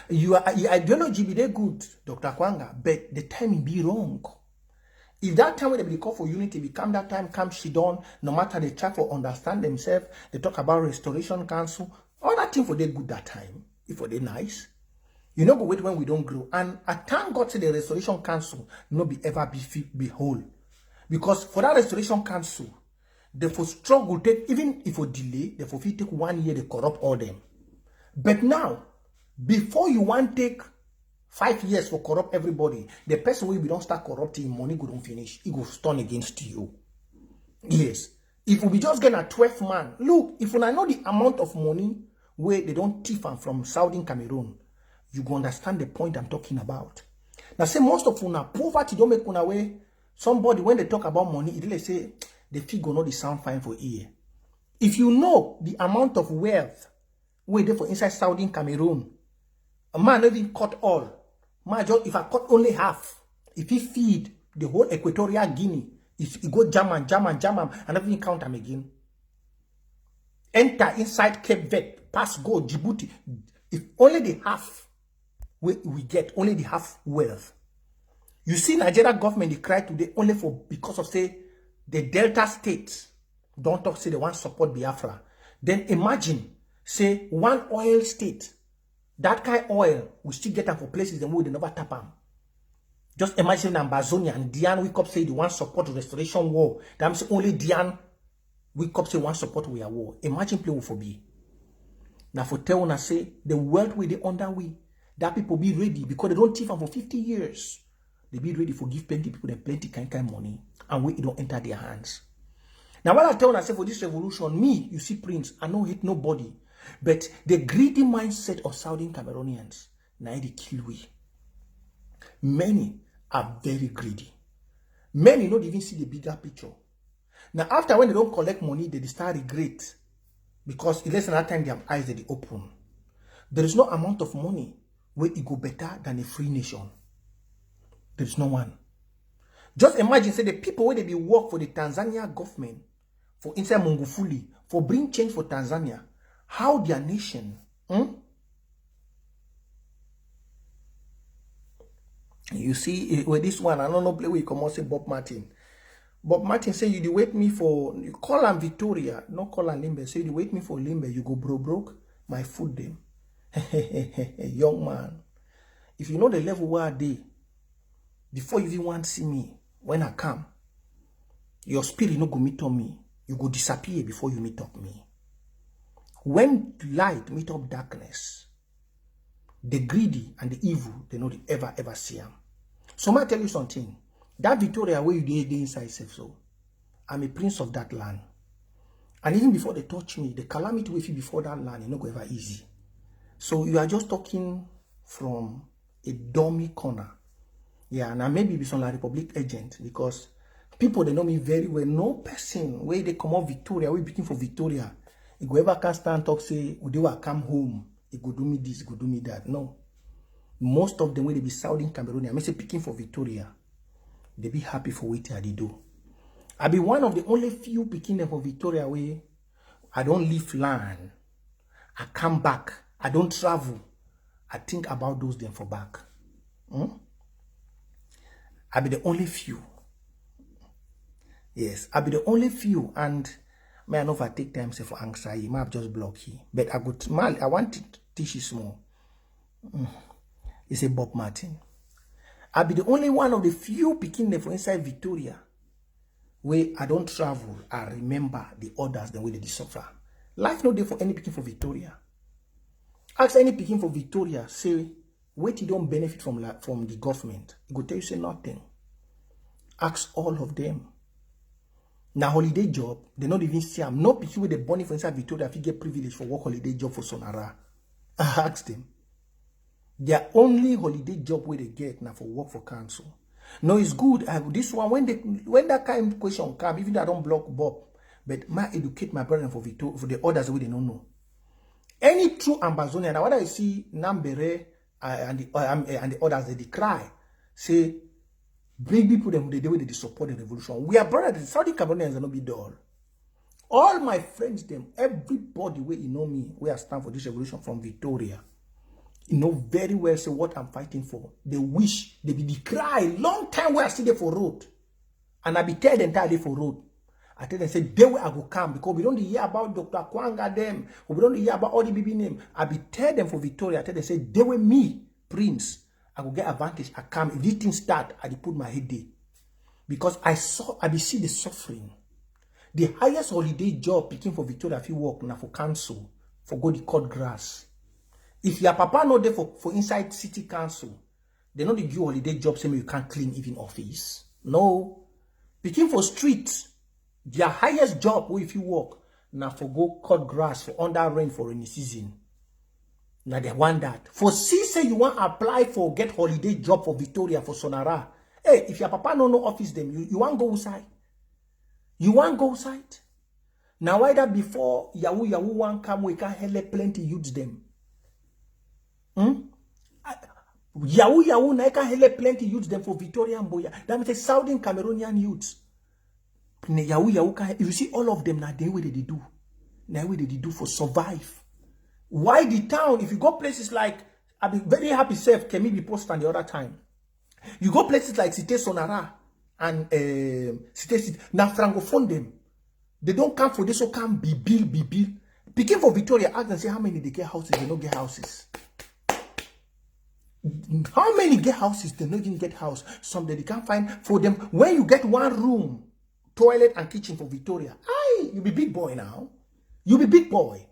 Your ideology be they good, Dr. Kwanga, but the timing be wrong. If that time when they be call for unity become that time come she done, no matter they try for understand themselves, they talk about restoration council, all that thing for they good that time, if for they nice. You know, go wait when we don't grow. And I thank God to the restoration council no be ever be whole. Because for that restoration council, they for struggle take, even if for delay, they for take 1 year, they corrupt all them. But now, before you want take 5 years for corrupt everybody, the person will be don't start corrupting, money go don't finish, it go turn against you. Yes. If we just get a 12 man, look, if I know the amount of money where they don't thief from Saudi Cameroon, you go understand the point I'm talking about. Now, say most of una poverty don't make una way. Somebody, when they talk about money, it really say the figure not the sound fine for ear. If you know the amount of wealth where they for inside Saudi Cameroon, a man not even cut all. Man, just if I cut only half, if he feed the whole Equatorial Guinea, if he go German, and everything count them again. Enter inside Cape Verde, pass go Djibouti. If only the half we get, only the half wealth. You see, Nigeria government they cry today only for because of say the Delta states don't talk say they want support Biafra. Then imagine say one oil state. That kind of oil, we still get them for places them where they never tap them. Just imagine Ambazonian and Diane wake up say they want support restoration war. That means only Diane wake up say want support we are war. Imagine play for be. Now for tell una say the world where they under we, that people be ready because they don't thief them for 50 years. They be ready for give plenty people them plenty kind money and we it don't enter their hands. Now what I tell una say for this revolution, me, you see Prince, I don't hate nobody. But the greedy mindset of Southern Cameroonians, now they kill we. Many are very greedy. Many don't even see the bigger picture. Now, after when they don't collect money, they start regret. Because less than that time, their eyes they open. There is no amount of money where it go better than a free nation. There is no one. Just imagine, say the people where they be work for the Tanzania government, for inside Mungufuli, for bring change for Tanzania. How their nation, You see, with this one, I don't know play where you come out say Bob Martin. Bob Martin say you dey wait me for, you call am Victoria, not call am Limbe. Say you dey wait me for Limbe, you go broke my food them. Young man, if you know the level where I dey, before you even want to see me, when I come, your spirit no go meet up me. You go disappear before you meet up me. When light meet up darkness, the greedy and the evil, they no ever see them. So I tell you something. That Victoria where you dey inside self, so I'm a prince of that land. And even before they touch me, the calamity with you before that land, it's not go ever easy. So you are just talking from a dummy corner. Yeah, and I maybe be some like Republic agent, because people they know me very well. No person where they come out Victoria, we beating for Victoria, it go ever can stand talk say, they will come home, it go do me this, it go do me that. No. Most of them when they be Southern Cameroon, I may say picking for Victoria, they be happy for what they do. I be one of the only few picking them for Victoria where I don't leave land. I come back. I don't travel. I think about those them for back. I be the only few. Yes, I be the only few, and may I never take time say for anxiety. I have just block here. But I got mal. I want to teach you small. It's a Bob Martin. I be the only one of the few picking them for inside Victoria where I don't travel. I remember the others the way they suffer. Life no day for any picking for Victoria. Ask any picking for Victoria, say, wait, you don't benefit from the government. It go tell you say nothing. Ask all of them. Now holiday job, they not even see them. No picking with the money for inside Victoria if you get privilege for work holiday job for Sonara. I asked them. Their only holiday job where they get now for work for council. No, it's good. This one, when that kind of question come, even though I don't block Bob, but I educate my brother for Victoria, for the others the way they don't know. Any true Ambazonian, now what I see Nambere and the others, they cry, say, bring people them the way they support the revolution. We are brothers. The Saudi Cameroonians are not be dull. All my friends, them, everybody where you know me, where I stand for this revolution from Victoria, you know very well say what I'm fighting for. They wish they be the cry long time where I see there for road, and I be tell the entire day for road. I tell them say they way I go come, because we don't hear about Dr. Kwanga them, we don't hear about all the baby name. I be tell them for Victoria. I tell them say they way me Prince. I go get advantage. I come if this thing start. I put my head there, because I be see the suffering. The highest holiday job picking for Victoria if you work now for council for go the cut grass. If your papa not there for inside city council, they not give you holiday job saying you can't clean even office. No. Picking for street, their highest job where if you work, now for go cut grass for under rain for rainy season. Now they want that. For see say you want apply for get holiday job for Victoria for Sonara. Hey, if your papa no office them, you want go outside. You want go outside. Now why that before Yahoo want come we can help plenty youths them. Yahoo na can help plenty youths them for Victoria and Boya. That means Southern Cameroonian youths. Yahoo can, if you see all of them now, they way they do. Now way they do for survive. Why the town? If you go places like, I'll be very happy self can be posted the other time. You go places like Cité Sonara and Cité now francophone them. They don't come for this, so come be bill. Picking for Victoria, ask and say how many they get houses, they don't get houses. How many get houses, they don't even get house. Some that they can't find for them. When you get one room, toilet and kitchen for Victoria, you be big boy now. You be big boy.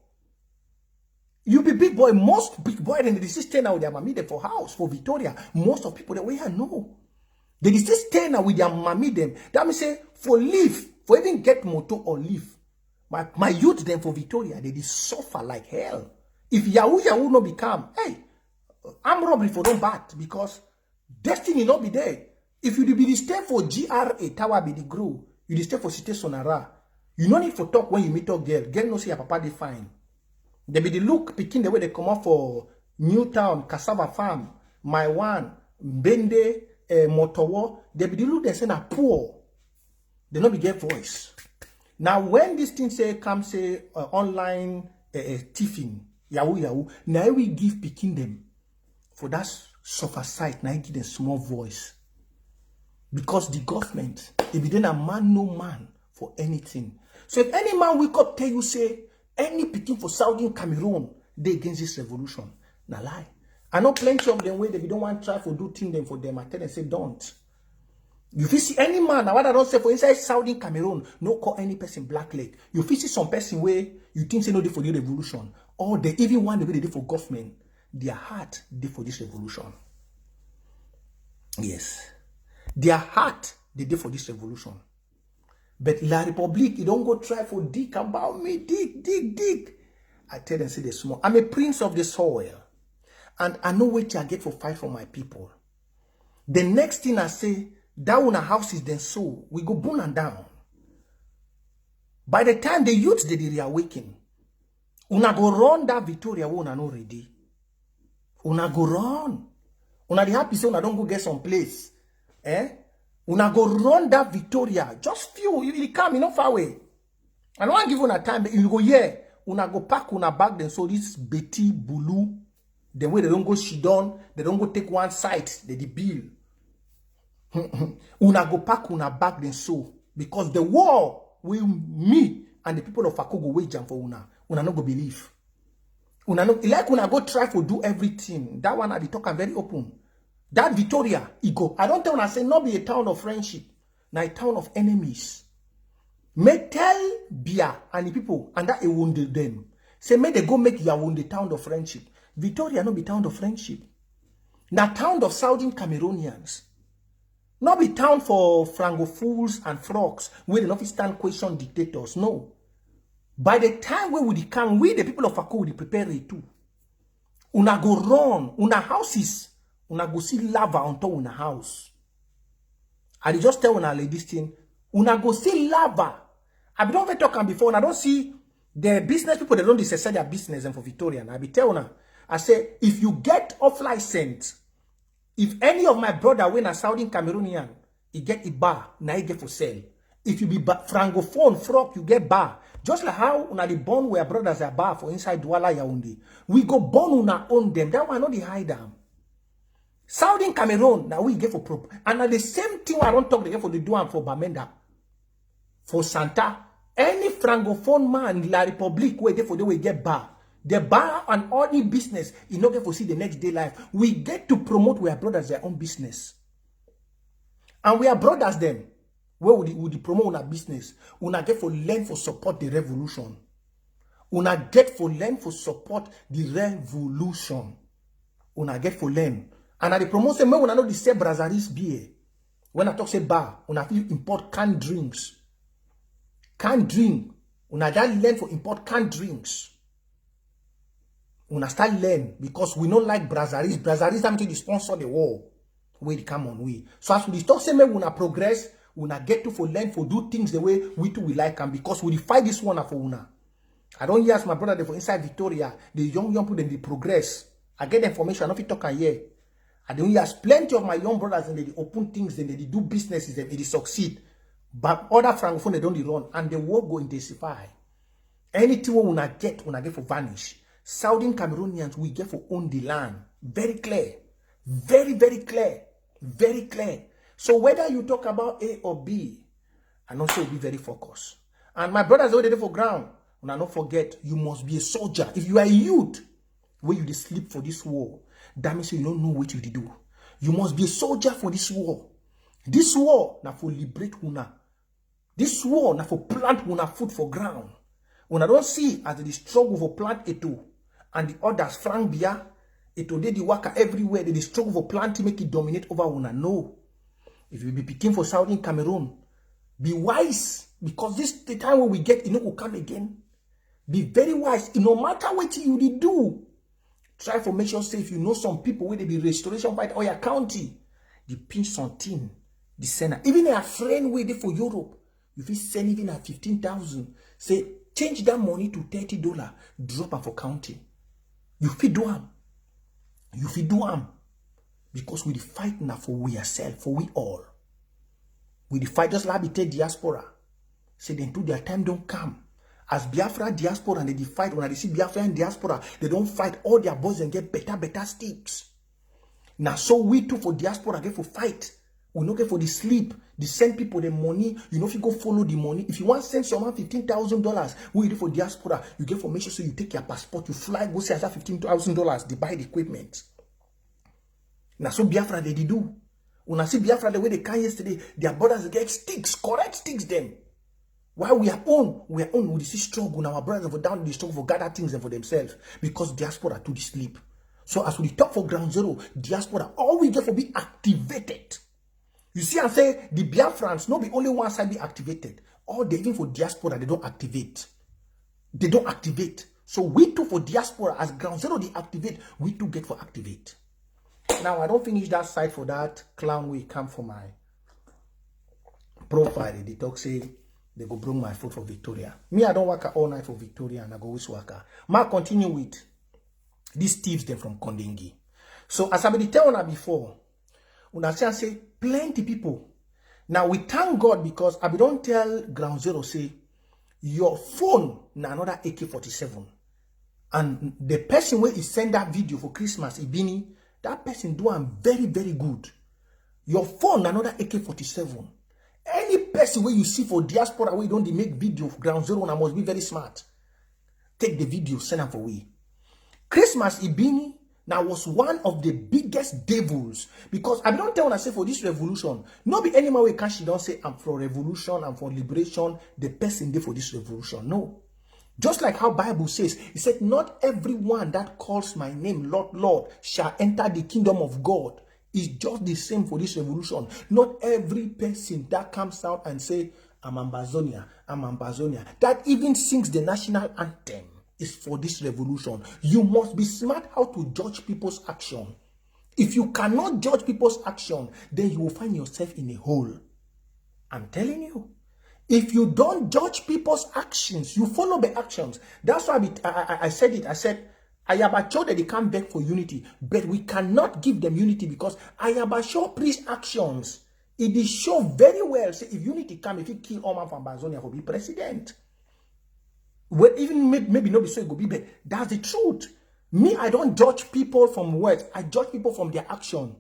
You be big boy. Most big boy and they still stay now with their mommy them for house for Victoria. Most of people that way I know. They still stay now with their mommy them. That means say for live, for even get motor or live. My youth them for Victoria, they suffer like hell. If Yahoo no become, hey, I'm robbery for don't bat, because destiny not be there. If you be stay for GRA, Tower be the grow, you stay for Cité Sonara. You no need for talk when you meet your girl. Girl no say your papa they fine. They be the look picking the way they come up for Newtown, Cassava Farm, My One, Bende, Motowo. They be the look they say na poor. They not be get voice. Now when this thing say come say online thieving, Yahoo, now we give picking them for that suffer sight, now give them small voice. Because the government, if you a man, no man for anything. So if any man wake up, tell you, say, any picking for Saudi Cameroon, they against this revolution. Now lie. I know plenty of them where they don't want to try for do things them for them. I tell them, say, don't. If you see any man, now what I don't say for inside Saudi Cameroon, no call any person black leg. You see some person where you think say no they for the revolution, or they even want the way they did for government, their heart they for this revolution. Yes. Their heart they did for this revolution. But La Republique, you don't go try for dig about me, dig. I tell them, say they small. I'm a prince of the soil. And I know what I get for fight for my people. The next thing I say, that one house is then so we go burn and down. By the time the youths they reawaken, una go run that Victoria una no ready. Una go run. Una the happy say una don't go get some place. Una go run that Victoria. Just few, you will come, you know, far away. I don't want to give una time, but you go here. Una go pack una bag then so this Betty Bulu. The way they don't go Shidon, they don't go take one side, they the bill. Una go pack una bag then so because the war will me and the people of Fako go wage for una no go believe. Una no like una go try to do everything. That one I be talking very open. That Victoria, he go. I don't tell una say not be a town of friendship, na a town of enemies. May tell Bia and the people and that it wounded them. Say may they go make your wound the town of friendship. Victoria no be town of friendship. Na town of Southern Cameroonians. Not be town for Francophones and frogs where they not stand question dictators. No. By the time we would come, we the people of Fako will prepare it too. Una go run, una houses, una go see lava on top una house. I just tell una ladies thing, una go see lava. I be don't even talk before, and I don't see the business people they don't decide their business and for Victoria. And I be tell una, I say if you get off license. If any of my brother when a Saudi Cameroonian, he get a bar, now he get for sale. If you be francophone, frog, you get bar. Just like how una the born where brothers are bar for inside Douala Yaoundé. We go born una own them. That one not the hide them. Saudi Cameroon, now we get for prop. And at the same thing I don't talk they get for the Douan for Bamenda. For Santa. Any francophone man in La Republique where they for the way get bar. The bar and all the business, you not get to see the next day life. We get to promote our brothers their own business. And we are brothers them. Where would you promote our business? Una get for learn for support the revolution. Una get for learn for support the revolution. Una get for learn. And at the promotion, when I know the say Brazaris beer. When I talk say bar, una feel import canned drinks. Canned drink. Una that learn for import canned drinks. Una start learn because we don't like Brazaris. Brazaris have to sponsor the war. We come on we. So as we talk, say me una progress, una get to for learn for do things the way we too we like them because we fight this one for una. I don't hear as my brother they for inside Victoria, the young people then they progress. I get the information, I don't fit talk here. I don't hear as plenty of my young brothers and they open things, then they do businesses, and they succeed. But other francophone they don't run and the war go intensify. Anything we una get for vanish. Southern Cameroonians, we get for own the land. Very clear. Very, very clear. Very clear. So whether you talk about A or B, and also be very focused. And my brothers already for ground. And I don't forget, you must be a soldier. If you are a youth, where you sleep for this war, that means you don't know what you do. You must be a soldier for this war. This war, now for liberate una. This war, now for plant una food for ground. When I don't see as the struggle for plant eto. And the others, Frank Bia, it today the worker everywhere, they struggle for planting, make it dominate over una. No. If you be picking for Southern Cameroon, be wise. Because this the time when we get, you know, will come again. Be very wise. No matter what you do, try for make sure say if you know some people where they be restoration fight or your county, the pinch something, the sender. Even a friend where they for Europe, if you send even at 15,000, say change that money to $30, drop them for county. You fit do them. You fit do them. Because we the fight now for we ourselves, for we all. We the fight just like the diaspora. Say then to their time don't come. As Biafra diaspora and they fight, when they see Biafra and diaspora, they don't fight all their boys and get better sticks. Now, so we too for diaspora get for fight. We not get for the sleep. They send people the money. You know, if you go follow the money, if you want to send someone $15,000, we do for diaspora. You get formation, so you take your passport, you fly, go say I have $15,000. They buy the equipment. Now, so Biafra they do. When I see Biafra the way they can yesterday, their brothers get sticks, correct sticks them. While we are on with this struggle. Now our brothers are down the struggle for gather things and for themselves because diaspora to the sleep. So as we talk for ground zero, diaspora, all we get for be activated. You see, I say the Biafrans, not be only one side be activated. All they even for diaspora, they don't activate. They don't activate. So we too for diaspora, as ground zero they activate, we too get for activate. Now I don't finish that side for that clown will come for my profile. They talk say they go bring my food for Victoria. Me, I don't work all night for Victoria and I go always work. Ma continue with these thieves them from Kondengi. So as I been telling her before, when I say plenty people. Now we thank God because I don't tell ground zero say your phone na another AK-47. And the person where he send that video for Christmas, Ibini, that person do am very, very good. Your phone na another AK-47. Any person where you see for diaspora where you don't make video of ground zero, and must be very smart. Take the video, send them for we. Christmas Ibini now was one of the biggest devils because I don't tell when I say for this revolution, not be any way can she don't say I'm for revolution, I'm for liberation, the person there for this revolution. No. Just like how Bible says, it said, not everyone that calls my name, Lord, Lord, shall enter the kingdom of God. It's just the same for this revolution. Not every person that comes out and say, I'm Ambazonian, I'm Ambazonian, that even sings the national anthem is for this revolution. You must be smart how to judge people's action. If you cannot judge people's action, then you will find yourself in a hole. I'm telling you. If you don't judge people's actions, you follow the actions. That's why I said it. I said, Ayabacho that they can't beg for unity, but we cannot give them unity because Ayabacho preach actions. It is show very well. Say if unity come, if he kill all man from Ambazonian for be president. Well, even maybe not be so it go be, but that's the truth. Me, I don't judge people from words. I judge people from their action.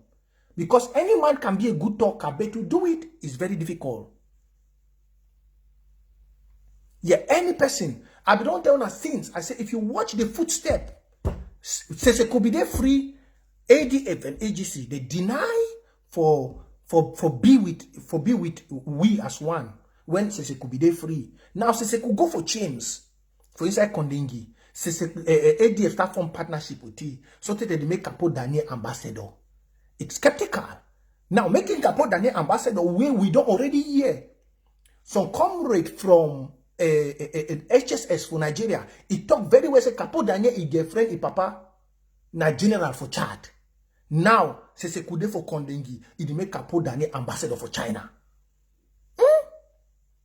Because any man can be a good talker, but to do it is very difficult. Yeah, any person. I don't tell her things. I say, if you watch the footstep, says it could be there free, ADF and AGC, they deny for be with we as one. When says it could be there free. Now says it could go for James. For inside Kondengi. Says ADF start from partnership with T. So they make Capo Daniel ambassador. It's skeptical. Now making Capo Daniel ambassador where we don't already hear. Some comrade from HSS for Nigeria, he talk very well. Say Capo Daniel, he girlfriend, he papa, na general for Chad. Now, say kude for Kondengi, he make Capo Daniel ambassador for China.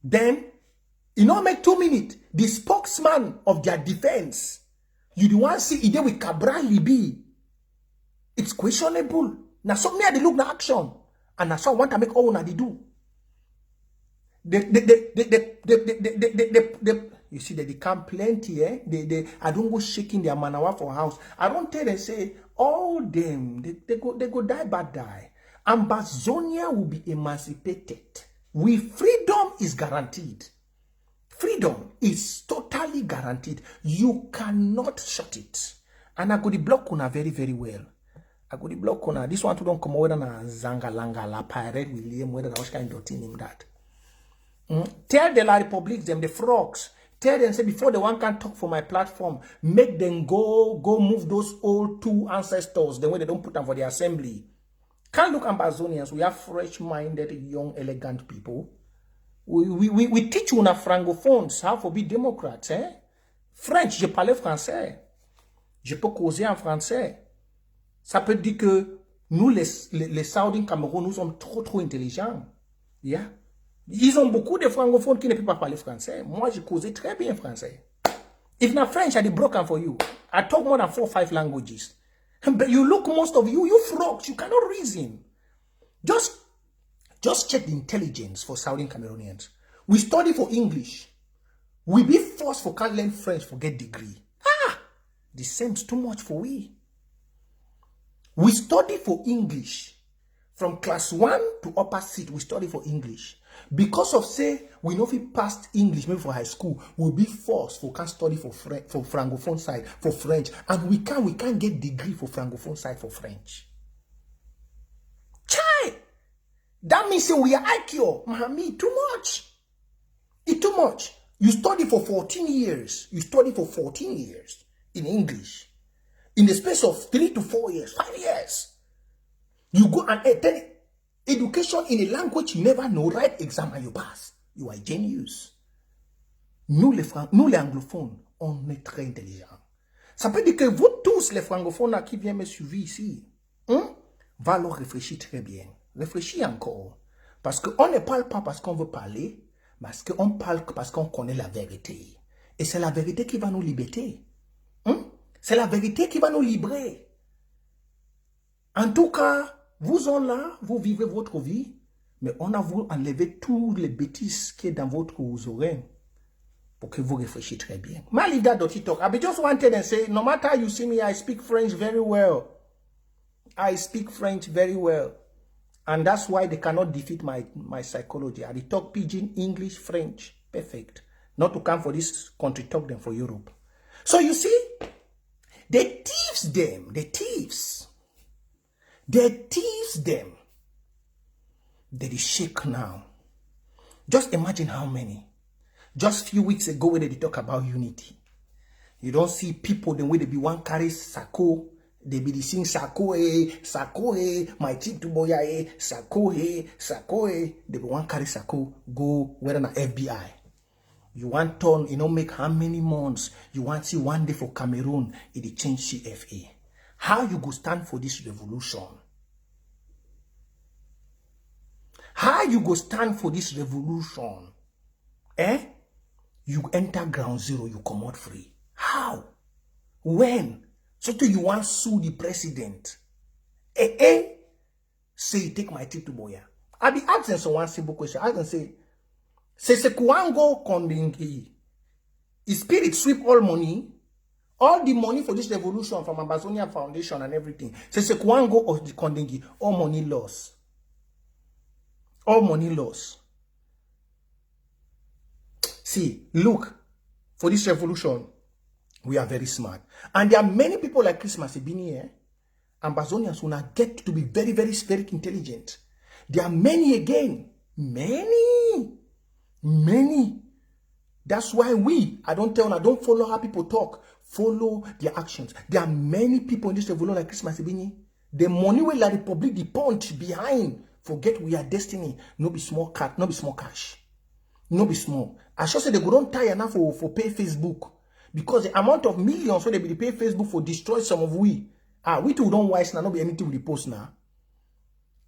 Then, you know, make 2 minutes. The spokesman of their defense, you the one see ide with Cabral Libi. It's questionable. Now, some me they look na action, and now some want to make all they do. You see that they come plenty, eh? I don't go shaking their manawa for house. I don't tell them say all them they go die bad die. Ambazonia will be emancipated. Freedom is guaranteed. Freedom is totally guaranteed. You cannot shut it. And I go the block una very very well. I go the block una. This one to don't come whether na Zanga Langa La Pirate William whether I was kind of him that. Tell the La Republic them the frogs. Tell them say before the one can talk for my platform, make them go move those old 2 ancestors the way they don't put them for the assembly. Can't look Ambazonians. We have fresh-minded, young, elegant people. We teach you na francophones how to be Democrats. Eh? French, je parle français. Je peux causer en français. Ça peut dire que nous, les Saoudiens Cameroun, nous sommes trop intelligents. Yeah. Ils ont beaucoup de francophones qui ne peuvent pas parler français. Moi, je causais très bien français. If not French, I'd be broken for you. I talk more than 4 or 5 languages. But you look, most of you frogs, you cannot reason. Just check the intelligence for Southern Cameroonians. We study for English. We be forced for can't learn French for get degree. The same's too much for we. We study for English. From class 1 to upper seat, we study for English. Because of say, we know if we passed English, maybe for high school, we'll be forced for can study for Francophone side, for French. And we can't get degree for Francophone side for French. Chai! That means we are IQ. Mahami, too much. It's too much. You study for 14 years. You study for 14 years in English. In the space of 3 to 4 years, 5 years. You go and attend education in a language you never know, write exam and you pass. You are genius. Nous les anglophones, on est très intelligents. Ça peut dire que vous tous les francophones qui viennent me suivre ici, va leur réfléchir très bien. Réfléchis encore. Parce qu'on ne parle pas parce qu'on veut parler, parce qu'on parle parce qu'on connaît la vérité. Et c'est la vérité qui va nous libérer. C'est la vérité qui va nous libérer. En tout cas, vous en là, vous vivez votre vie, mais on a voulu enlever toutes les bêtises qui est dans votre oreille pour que vous réfléchissiez très bien. My leave that dirty talk. I just wanted to say, no matter how you see me, I speak French very well. I speak French very well. And that's why they cannot defeat my psychology. I talk pidgin, English, French. Perfect. Not to come for this country, talk them for Europe. So you see, they thieves them. They thieves. They thieves them. They shake now. Just imagine how many. Just few weeks ago when they talk about unity. You don't see people the way they be one carry sako. They be sing sako my chick to boya sako They be one carry sako go whether na FBI. You want turn, make how many months. You want see one day for Cameroon, it change CFA. How you go stand for this revolution? How you go stand for this revolution? You enter ground zero, you come out free. How? When? So you want sue the president? Say take my trip to Boya. I be asking someone simple question. I can say se kuango kondingi. Is spirit sweep all money? All the money for this revolution from Ambazonian Foundation and everything. Se kuango of the kondingi. All money loss. All money loss. See, look, for this revolution, we are very smart. And there are many people like Christmas Ibini here. Ambazonians who now get to be very, very, very intelligent. There are many again. Many. That's why I don't follow how people talk. Follow their actions. There are many people in this revolution like Christmas Ibini. The money will la Republic the punch behind. Forget we are destiny. No be small cat, no be small cash. No be small. I sure say they go don't tie enough for pay Facebook. Because the amount of millions so they be pay Facebook for destroy some of we. We too don't wise now, not be anything with the post now.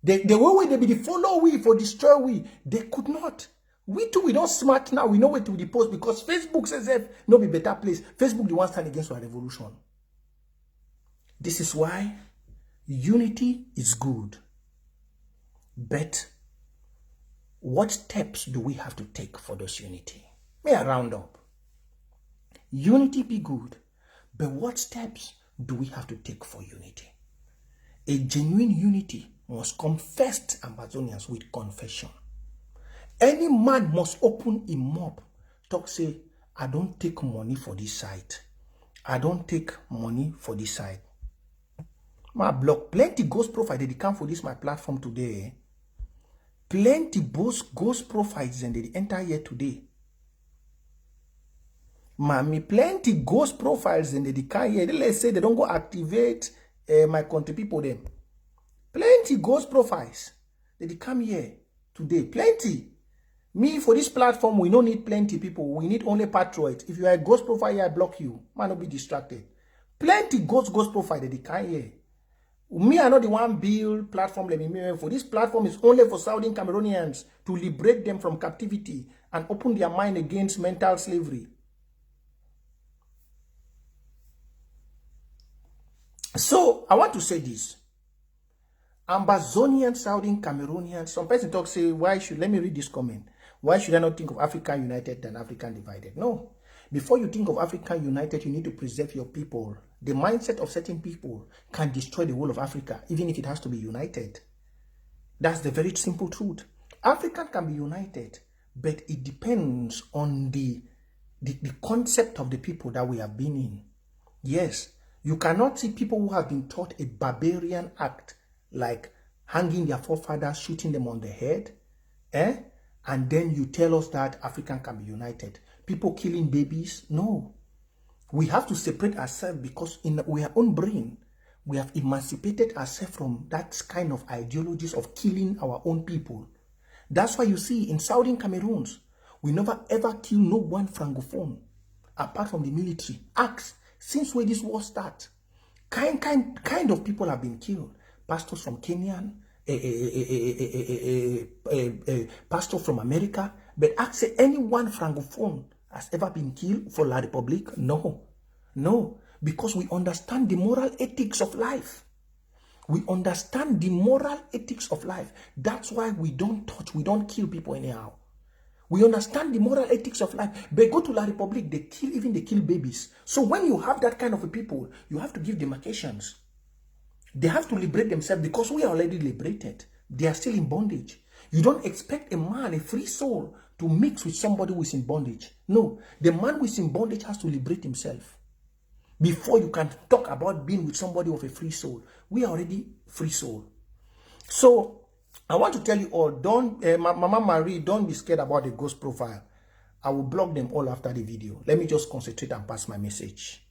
The way they be the follow we for destroy we, they could not. We too, we don't smart now, we know where to the post because Facebook says if no be better place. Facebook the one stand against our revolution. This is why unity is good. But what steps do we have to take for this unity? May I round up? Unity be good, but what steps do we have to take for unity? A genuine unity must come first, Ambazonians, with confession. Any man must open him mouth, talk say, I don't take money for this site. I don't take money for this site. My blog, plenty ghost profile they come for this my platform today. Plenty ghost profiles and they enter here today. Mommy, plenty ghost profiles and they come here. Let's say they don't go activate my country people them. Plenty ghost profiles. They come here today. Plenty. Me, for this platform, we don't need plenty people. We need only patriots. If you are a ghost profile here, I block you. Man, don't be distracted. Plenty ghost profile that they come here. Me, I know the one build platform. Let me for this platform is only for Southern Cameroonians to liberate them from captivity and open their mind against mental slavery. So, I want to say this. Ambazonian, Southern Cameroonians, some person talk, say, let me read this comment. Why should I not think of Africa united than African divided? No. Before you think of Africa united, you need to preserve your people. the mindset of certain people can destroy the whole of Africa, even if it has to be united. That's the very simple truth. Africa can be united, but it depends on the concept of the people that we have been in. Yes, you cannot see people who have been taught a barbarian act like hanging their forefathers, shooting them on the head, and then you tell us that Africa can be united. People killing babies, no. We have to separate ourselves because in our own brain, we have emancipated ourselves from that kind of ideologies of killing our own people. That's why you see in Southern Cameroons, we never ever kill no one Francophone apart from the military. Ask, since when this war start, kind of people have been killed. Pastors from Kenya, pastor from America, but ask any one Francophone has ever been killed for La Republique? No, because we understand the moral ethics of life. We understand the moral ethics of life. That's why we don't touch, we don't kill people anyhow. We understand the moral ethics of life. But go to La Republique, they kill babies. So when you have that kind of a people, you have to give demarcations. They have to liberate themselves because we are already liberated. They are still in bondage. You don't expect a man, a free soul, to mix with somebody who is in bondage. No, the man who is in bondage has to liberate himself before you can talk about being with somebody of a free soul. We are already free soul. So I want to tell you all, don't, Mama Marie, don't be scared about the ghost profile. I will block them all after the video. Let me just concentrate and pass my message.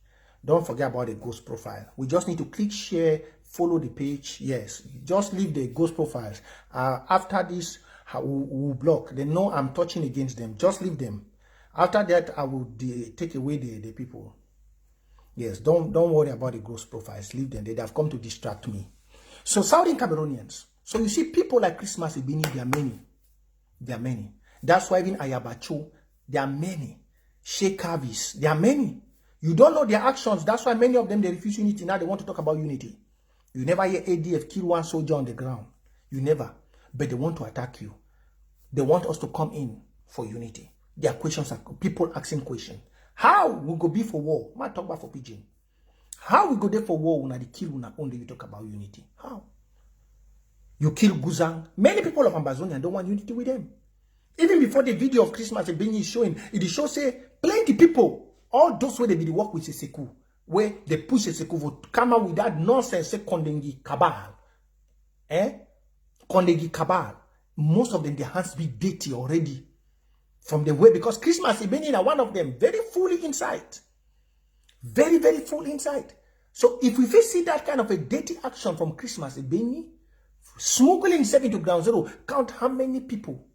Don't forget about the ghost profile. We just need to click share, follow the page. Yes, just leave the ghost profiles. After this, I will block. They know I'm touching against them. Just leave them. After that, I will take away the people. Yes, don't worry about the ghost profiles. Leave them. They have come to distract me. So Southern Cameroonians. So you see people like Christmas Ibini, there are many. There are many. That's why even Ayabacho, there are many. Sheikh Avis, there are many. You don't know their actions. That's why many of them, they refuse unity. Now they want to talk about unity. You never hear ADF kill one soldier on the ground. You never. But they want to attack you. They want us to come in for unity. Their questions are people asking questions. How we go be for war? Man talk about for pigeon. How we go there for war when they kill when only you talk about unity? How? You kill Guzang. Many people of Ambazonian don't want unity with them. Even before the video of Christmas being showing, it shows say plenty people, all those where they be work with Seseku, where they push Seseku vote, come out with that nonsense, say Kondengi cabal. Kondengi cabal. Most of them, their hands be dirty already. From the way, because Christmas Ibeni are one of them, very fully inside. Very, very full inside. So if we see that kind of a dirty action from Christmas Ibeni, smuggling himself into ground zero, count how many people.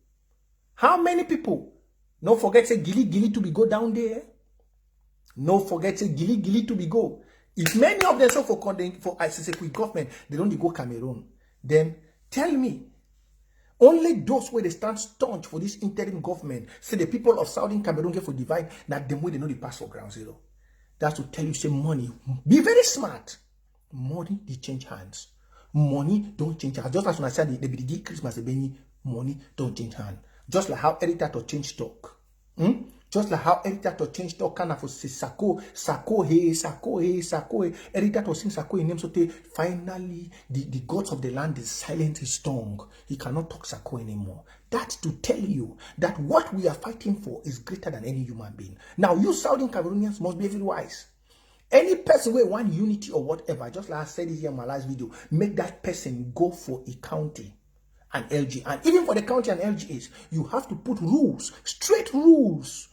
How many people? No forget say Gili to be go down there. No forget say Gili to be go. If many of them so for ICC government, they don't go Cameroon, then tell me, only those where they stand staunch for this interim government, say the people of Southern Cameroon get for divide, that them way they know the pass for ground zero. That's to tell you, say money, be very smart. Money, they change hands. Money don't change hands. Just as when I said they be the Christmas, money don't change hands. Just like how editor to change stock. Just like how editor to change stock kind of say Sako, editor to sing Sako in name so finally the gods of the land is silent his tongue. He cannot talk Sako anymore. That's to tell you that what we are fighting for is greater than any human being. Now you Southern Cameroonians must be very wise. Any person who want unity or whatever, just like I said here in my last video, make that person go for a county and LG. And even for the county and LGAs, you have to put rules, strict rules,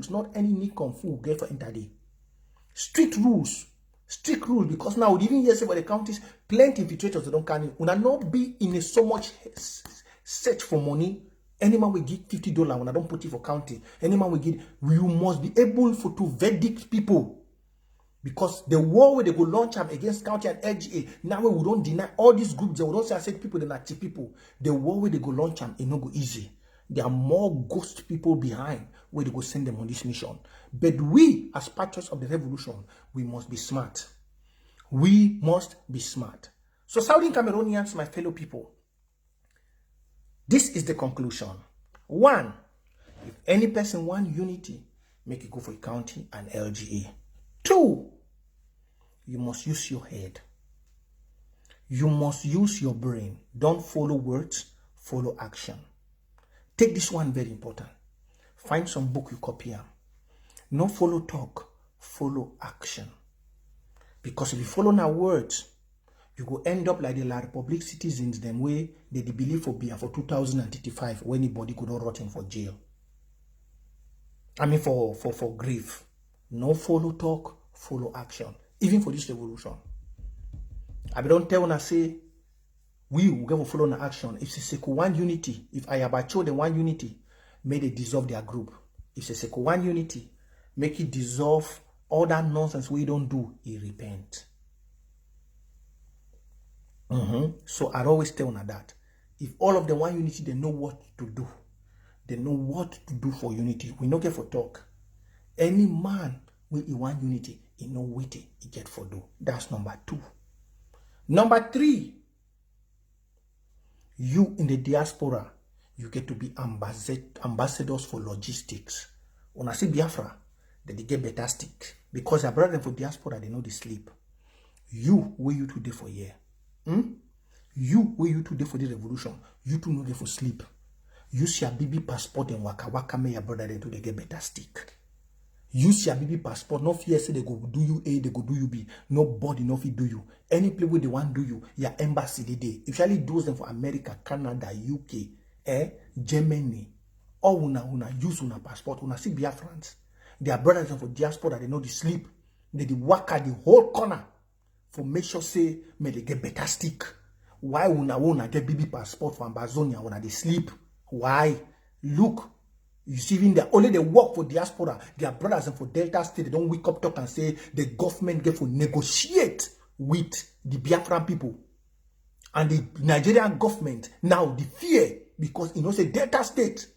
not any Nick Kung Fu get for interday. Strict rules, because now even here say for the counties, plenty infiltrators they don't carry. When I not be in a so much search for money, any man will give $50 when I don't put it for county. Any man will give, you must be able to verdict people. Because the war where they go launch up against county and LGA, now we don't deny all these groups, they will don't say I said people, they're not cheap people. The war where they go launch up, it not go easy. There are more ghost people behind where they go send them on this mission. But we, as patriots of the revolution, we must be smart. We must be smart. So Southern Cameroonians, my fellow people, this is the conclusion. 1, if any person want unity, make it go for a county and LGA. 2, you must use your head. You must use your brain. Don't follow words, follow action. Take this one, very important. Find some book you copy them. No follow talk, follow action. Because if you follow now words, you go end up like the La Republic citizens, them way they believe for beer for 2035 when anybody could not rot him for jail. I mean for grief. No follow talk, follow action. Even for this revolution. I don't tell when I say we will go follow the action. If it's a one unity, if I have the one unity, may they dissolve their group. If it's a one unity, make it dissolve all that nonsense we don't do, he repent. So I always tell them that. If all of the one unity, they know what to do. They know what to do for unity. We no get for talk. Any man with one unity, he know what he get for do. That's number 2. Number 3, you in the diaspora, you get to be ambassadors for logistics. When I see Biafra, they get better stick. Because their brother for diaspora, they know they sleep. You, where you today for year? You, where you today for the revolution? You two know they for sleep. Use your BB passport and waka me your brother they get better stick. Use your BB passport. No fear say they go do you A, they go do you B. Nobody no fear do you. Any place where they want do you, your embassy they day. Usually those them for America, Canada, UK, Germany. All una use una passport. Una see Biafrans. Their brothers for diaspora, they know they sleep. They work at the whole corner for make sure say may they get better stick. Why una get BB passport for Ambazonian when they sleep? Why? Look. You see, even only they work for diaspora, their brothers and for Delta State, they don't wake up talk and say the government get to negotiate with the Biafran people. And the Nigerian government, now the fear, because say Delta State,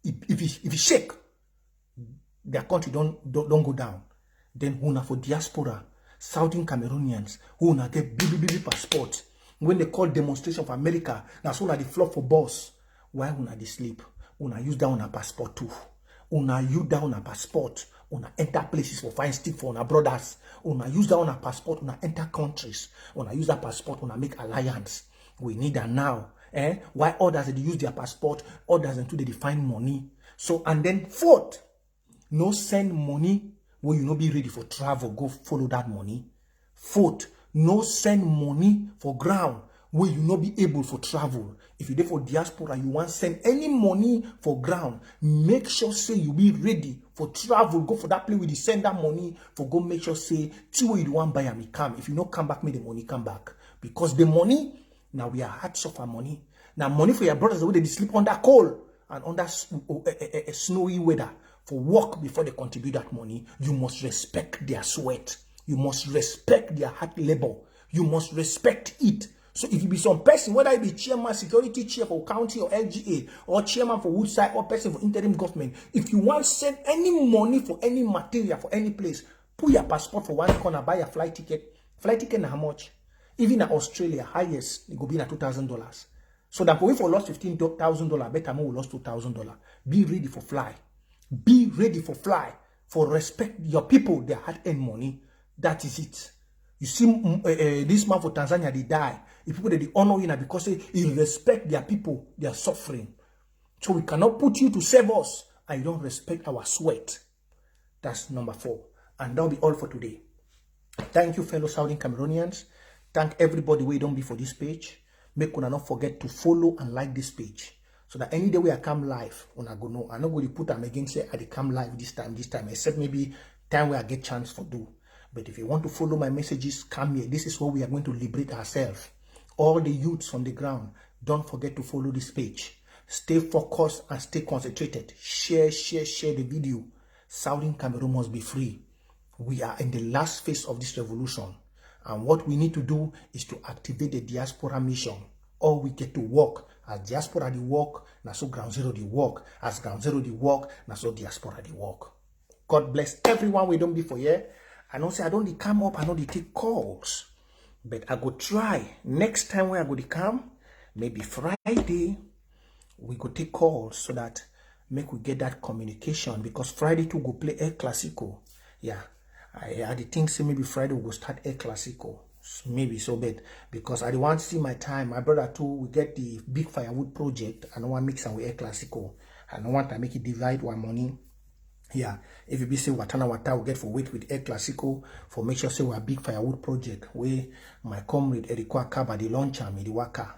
if it shake, their country don't go down. Then una for diaspora, Southern Cameroonians, who una get BB passport. When they call demonstration for America, now so una the floor for boss. Why una they sleep? Una use down a passport too. Una use down a passport. Una enter places for fine stick for una brothers. Una use down a passport. Una enter countries. Una use that passport. Una make alliance. We need that now. Why others they use their passport? Others until they find money. So and then 4th, no send money where you no be ready for travel. Go follow that money. 4th, no send money for ground where you no be able for travel. If you there for diaspora, you want send any money for ground, make sure say you be ready for travel. Go for that place where you send that money for go make sure say two way you want buy and come. If you no come back, make the money come back. Because the money, now we are hard suffer money. Now money for your brothers, the way they sleep under cold and under snowy weather for work before they contribute that money. You must respect their sweat. You must respect their hard labor. You must respect it. So if you be some person, whether it be chairman, security chair for county or LGA, or chairman for Woodside, or person for interim government, if you want to send any money for any material for any place, put your passport for one corner, buy a flight ticket. Flight ticket na how much? Even in Australia, highest, it go be na $2,000. So that for we for lost $15,000, better more we lost $2,000. Be ready for fly. Be ready for fly. For respect your people, their hard-earned money. That is it. You see, this man for Tanzania, they die. If people they honor you now because they respect their people, their suffering. So we cannot put you to save us and you don't respect our sweat. That's number 4. And that'll be all for today. Thank you, fellow Southern Cameroonians. Thank everybody who don't be for this page. Make una not forget to follow and like this page. So that any day we I come live, una go know. I'm not going to put them again say I come live this time, except maybe time where I get chance for do. But if you want to follow my messages, come here. This is where we are going to liberate ourselves. All the youths on the ground, don't forget to follow this page. Stay focused and stay concentrated. Share the video. Southern Cameroon must be free. We are in the last phase of this revolution. And what we need to do is to activate the diaspora mission. Or we get to work. As diaspora the work, na so ground zero the work. As ground zero the work, na so diaspora the work. God bless everyone we don't be for here. I don't say I don't come up, I know they take calls. But I go try. Next time when I go to come, maybe Friday, we go take calls so that make we get that communication. Because Friday too go play El Clasico. Yeah. I did think say maybe Friday we will start El Clasico. Maybe so bad. Because I want to see my time. My brother too, we get the big firewood project. I don't want to mix am with El Clasico. I don't want to make it divide one money. Yeah, if you be say Watana Wata, we get for wait with El Clasico for make sure say we a big firewood project where my comrade Eriko Akaba the launcher me the waka.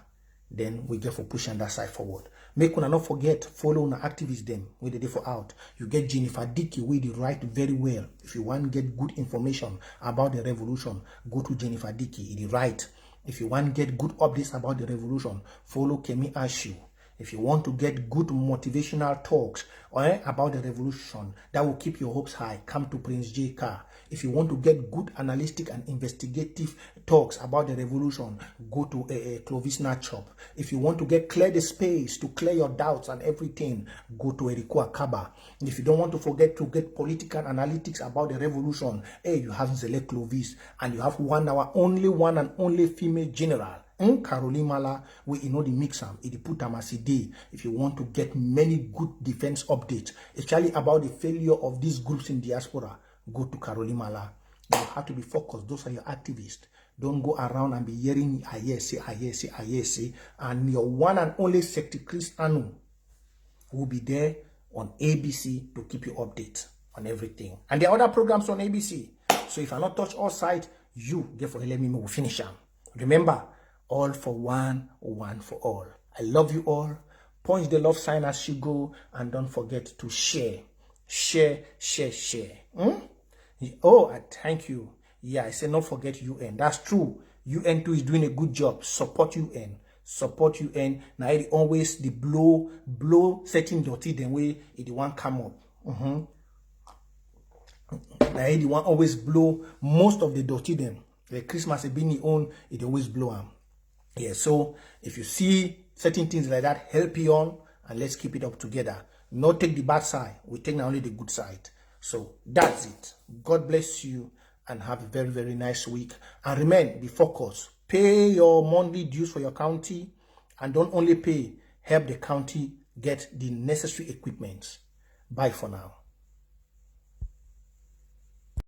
Then we get for pushing that side forward. Make una not forget, follow una activists them where they for out. You get Jennifer Dickey where they write very well. If you want to get good information about the revolution, go to Jennifer Dickey, they write. If you want to get good updates about the revolution, follow Kemi Ashu. If you want to get good motivational talks about the revolution that will keep your hopes high, come to Prince J. Car. If you want to get good analytic and investigative talks about the revolution, go to Clovis Nachop. If you want to get clear the space to clear your doubts and everything, go to Eriko Akaba. And if you don't want to forget to get political analytics about the revolution, you have Zele Clovis, and you have one and only female general. Caroline Mala, we know the mix am, it put am as a day. If you want to get many good defense updates, especially about the failure of these groups in diaspora, go to Caroline Mala. You have to be focused. Those are your activists. Don't go around and be hearing I hear say, and your one and only Secretary Chris Anu will be there on ABC to keep you update on everything. And the other programs on ABC. So if I not touch all sides, you get for let me we'll finish them. Remember, all for one, one for all. I love you all. Punch the love sign as you go, and don't forget to share. Share. Oh, I thank you. Yeah, I said not forget UN. That's true. UN too is doing a good job. Support UN. Support UN. Now it always the blow setting dirty the way it the one come up. Now it the one always blow most of the dirty them. The Christmas being the own, it always blow them. Yeah, so if you see certain things like that, help you on, and let's keep it up together. Not take the bad side, we take not only the good side. So that's it. God bless you and have a very, very nice week. And remain, be focused. Pay your monthly dues for your county, and don't only pay, help the county get the necessary equipment. Bye for now.